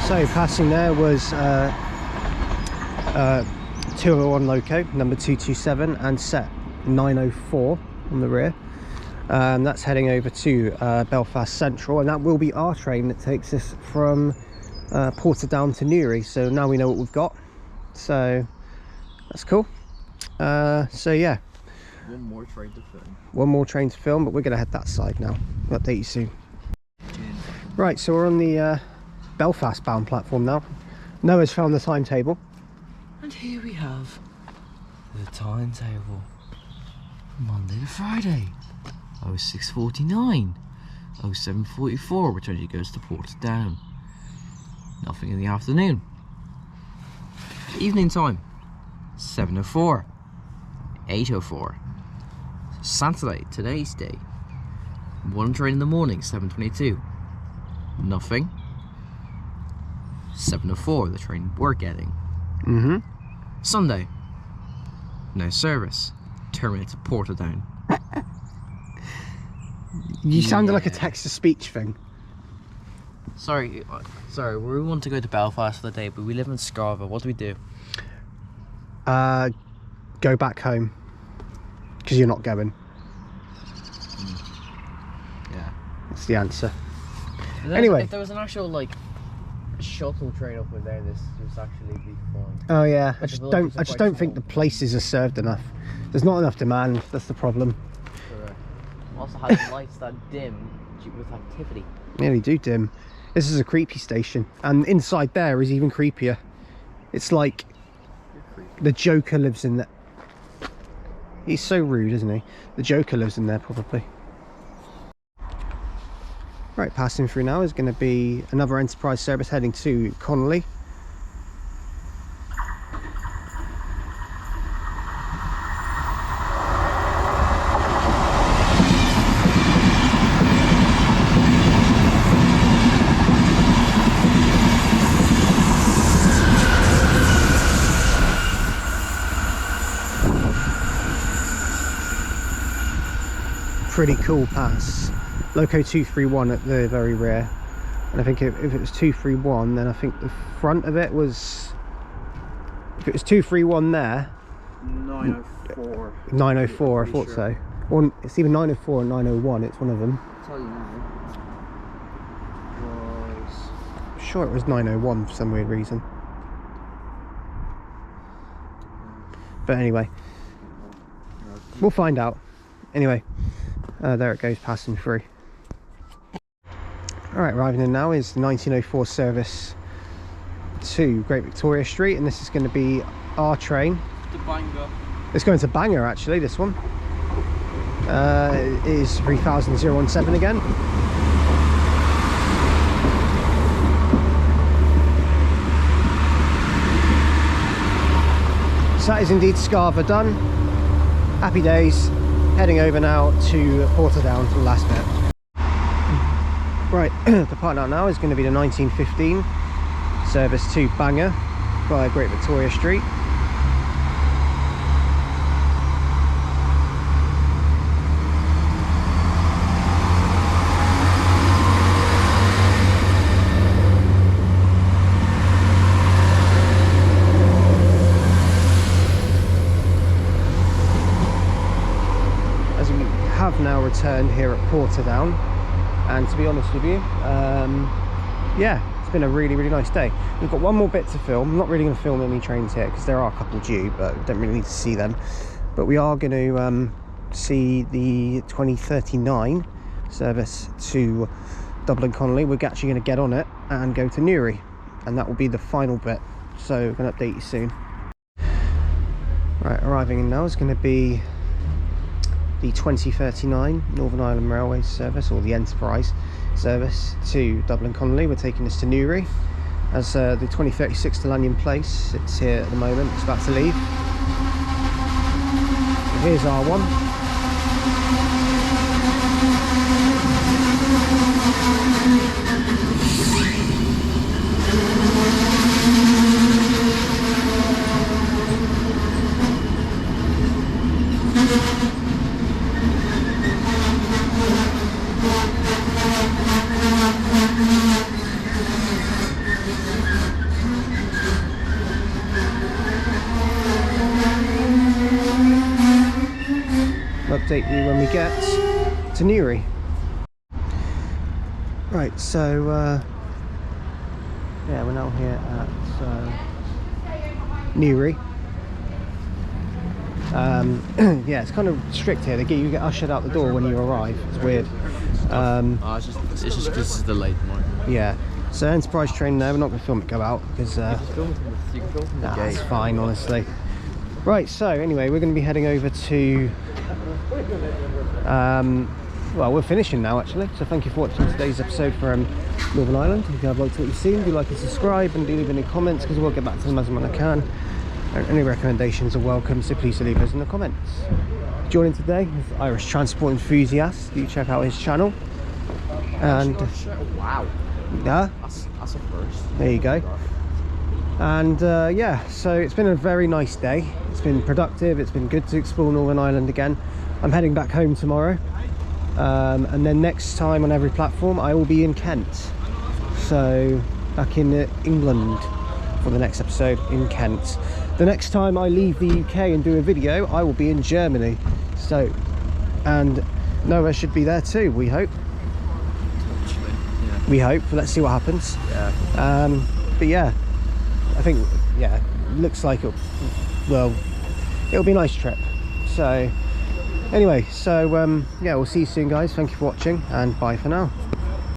S1: So passing there was 201 loco, number 227, and set 904 on the rear. That's heading over to Belfast Central, and that will be our train that takes us from Portadown to Newry. So now we know what we've got, so that's cool. So yeah,
S2: one more train to film.
S1: One more train to film, but we're going to head that side now. I'll update you soon. Right, so we're on the Belfast bound platform now. Noah's found the timetable.
S2: And here we have the timetable. Monday to Friday. 0649. 0744, which actually goes to Portadown. Nothing in the afternoon. Evening time. 7:04. 8:04. Saturday, today's day. One train in the morning, 7:22. Nothing. 7:04, the train we're getting. Sunday, no service. Terminate to Portadown.
S1: You sounded like a text-to-speech thing.
S2: Sorry, we want to go to Belfast for the day, but we live in Scarva. What do we do?
S1: Go back home, because you're not going.
S2: Yeah,
S1: that's the answer.
S2: Anyway, if there was an actual shuttle train up in there, this would actually be fine.
S1: Oh yeah, I just don't think the places are served enough. There's not enough demand. That's the problem.
S2: Correct. Also has lights that dim with activity.
S1: Nearly do dim. This is a creepy station, and inside there is even creepier. It's like the Joker lives in there. He's so rude, isn't he? The Joker lives in there probably. Right, passing through now is going to be another Enterprise service heading to Connolly. Pretty cool pass. Loco 231 at the very rear, and I think if it was 231, then I think the front of it was, if it was 231 there,
S2: 904.
S1: 904, I thought
S2: sure.
S1: so. Or it's either 904 or 901, it's one of them.
S2: I'll tell you now.
S1: I'm sure it was 901 for some weird reason. But anyway, we'll find out. Anyway, there it goes, passing through. Alright, arriving in now is the 1904 service to Great Victoria Street, and this is going to be our train.
S2: To Bangor.
S1: It's going to Bangor actually, this one. It is 3017 again. So that is indeed Scarva done. Happy days. Heading over now to Portadown for the last bit. Right, the Portadown now is going to be the 1915 service to Bangor via Great Victoria Street. Have now returned here at Portadown, and to be honest with you, yeah, it's been a really nice day. We've got one more bit to film. I'm not really going to film any trains here because there are a couple due, but we don't really need to see them. But we are going to see the 2039 service to Dublin Connolly. We're actually going to get on it and go to Newry, and that will be the final bit, so we're going to update you soon. Right, arriving in now is going to be the 2039 Northern Ireland Railways service, or the Enterprise service to Dublin Connolly. We're taking this to Newry, as the 2036 to Lanyon Place. It's here at the moment, it's about to leave. Here's our one. Update you when we get to Newry. Right, so yeah, we're now here at Newry. Yeah, it's kind of strict here. You get ushered out the door when you arrive. It's weird.
S2: It's just because it's delayed more.
S1: Yeah, so Enterprise train there. We're not going to film it go out because
S2: You can film from the gate.
S1: it's fine, honestly. Right, so anyway, we're going to be heading over to well, we're finishing now actually, so thank you for watching today's episode from Northern Ireland. If you have liked what you've seen, do like and subscribe, and do leave any comments because we'll get back to them as and when I can. And any recommendations are welcome, so please leave those in the comments. Joining today is Irish transport enthusiast. Do check out his channel. And
S2: wow,
S1: yeah,
S2: that's a first.
S1: there you go. And yeah, so it's been a very nice day. It's been productive. It's been good to explore Northern Ireland again. I'm heading back home tomorrow, and then next time on every platform I will be in Kent, so back in England for the next episode in Kent. The next time I leave the UK and do a video, I will be in Germany, so, and Noah should be there too, we hope.
S2: Yeah.
S1: We hope. Let's see what happens.
S2: Yeah.
S1: But yeah, I think, yeah, looks like it'll be a nice trip. So anyway, so yeah, we'll see you soon guys. Thank you for watching, and bye for now.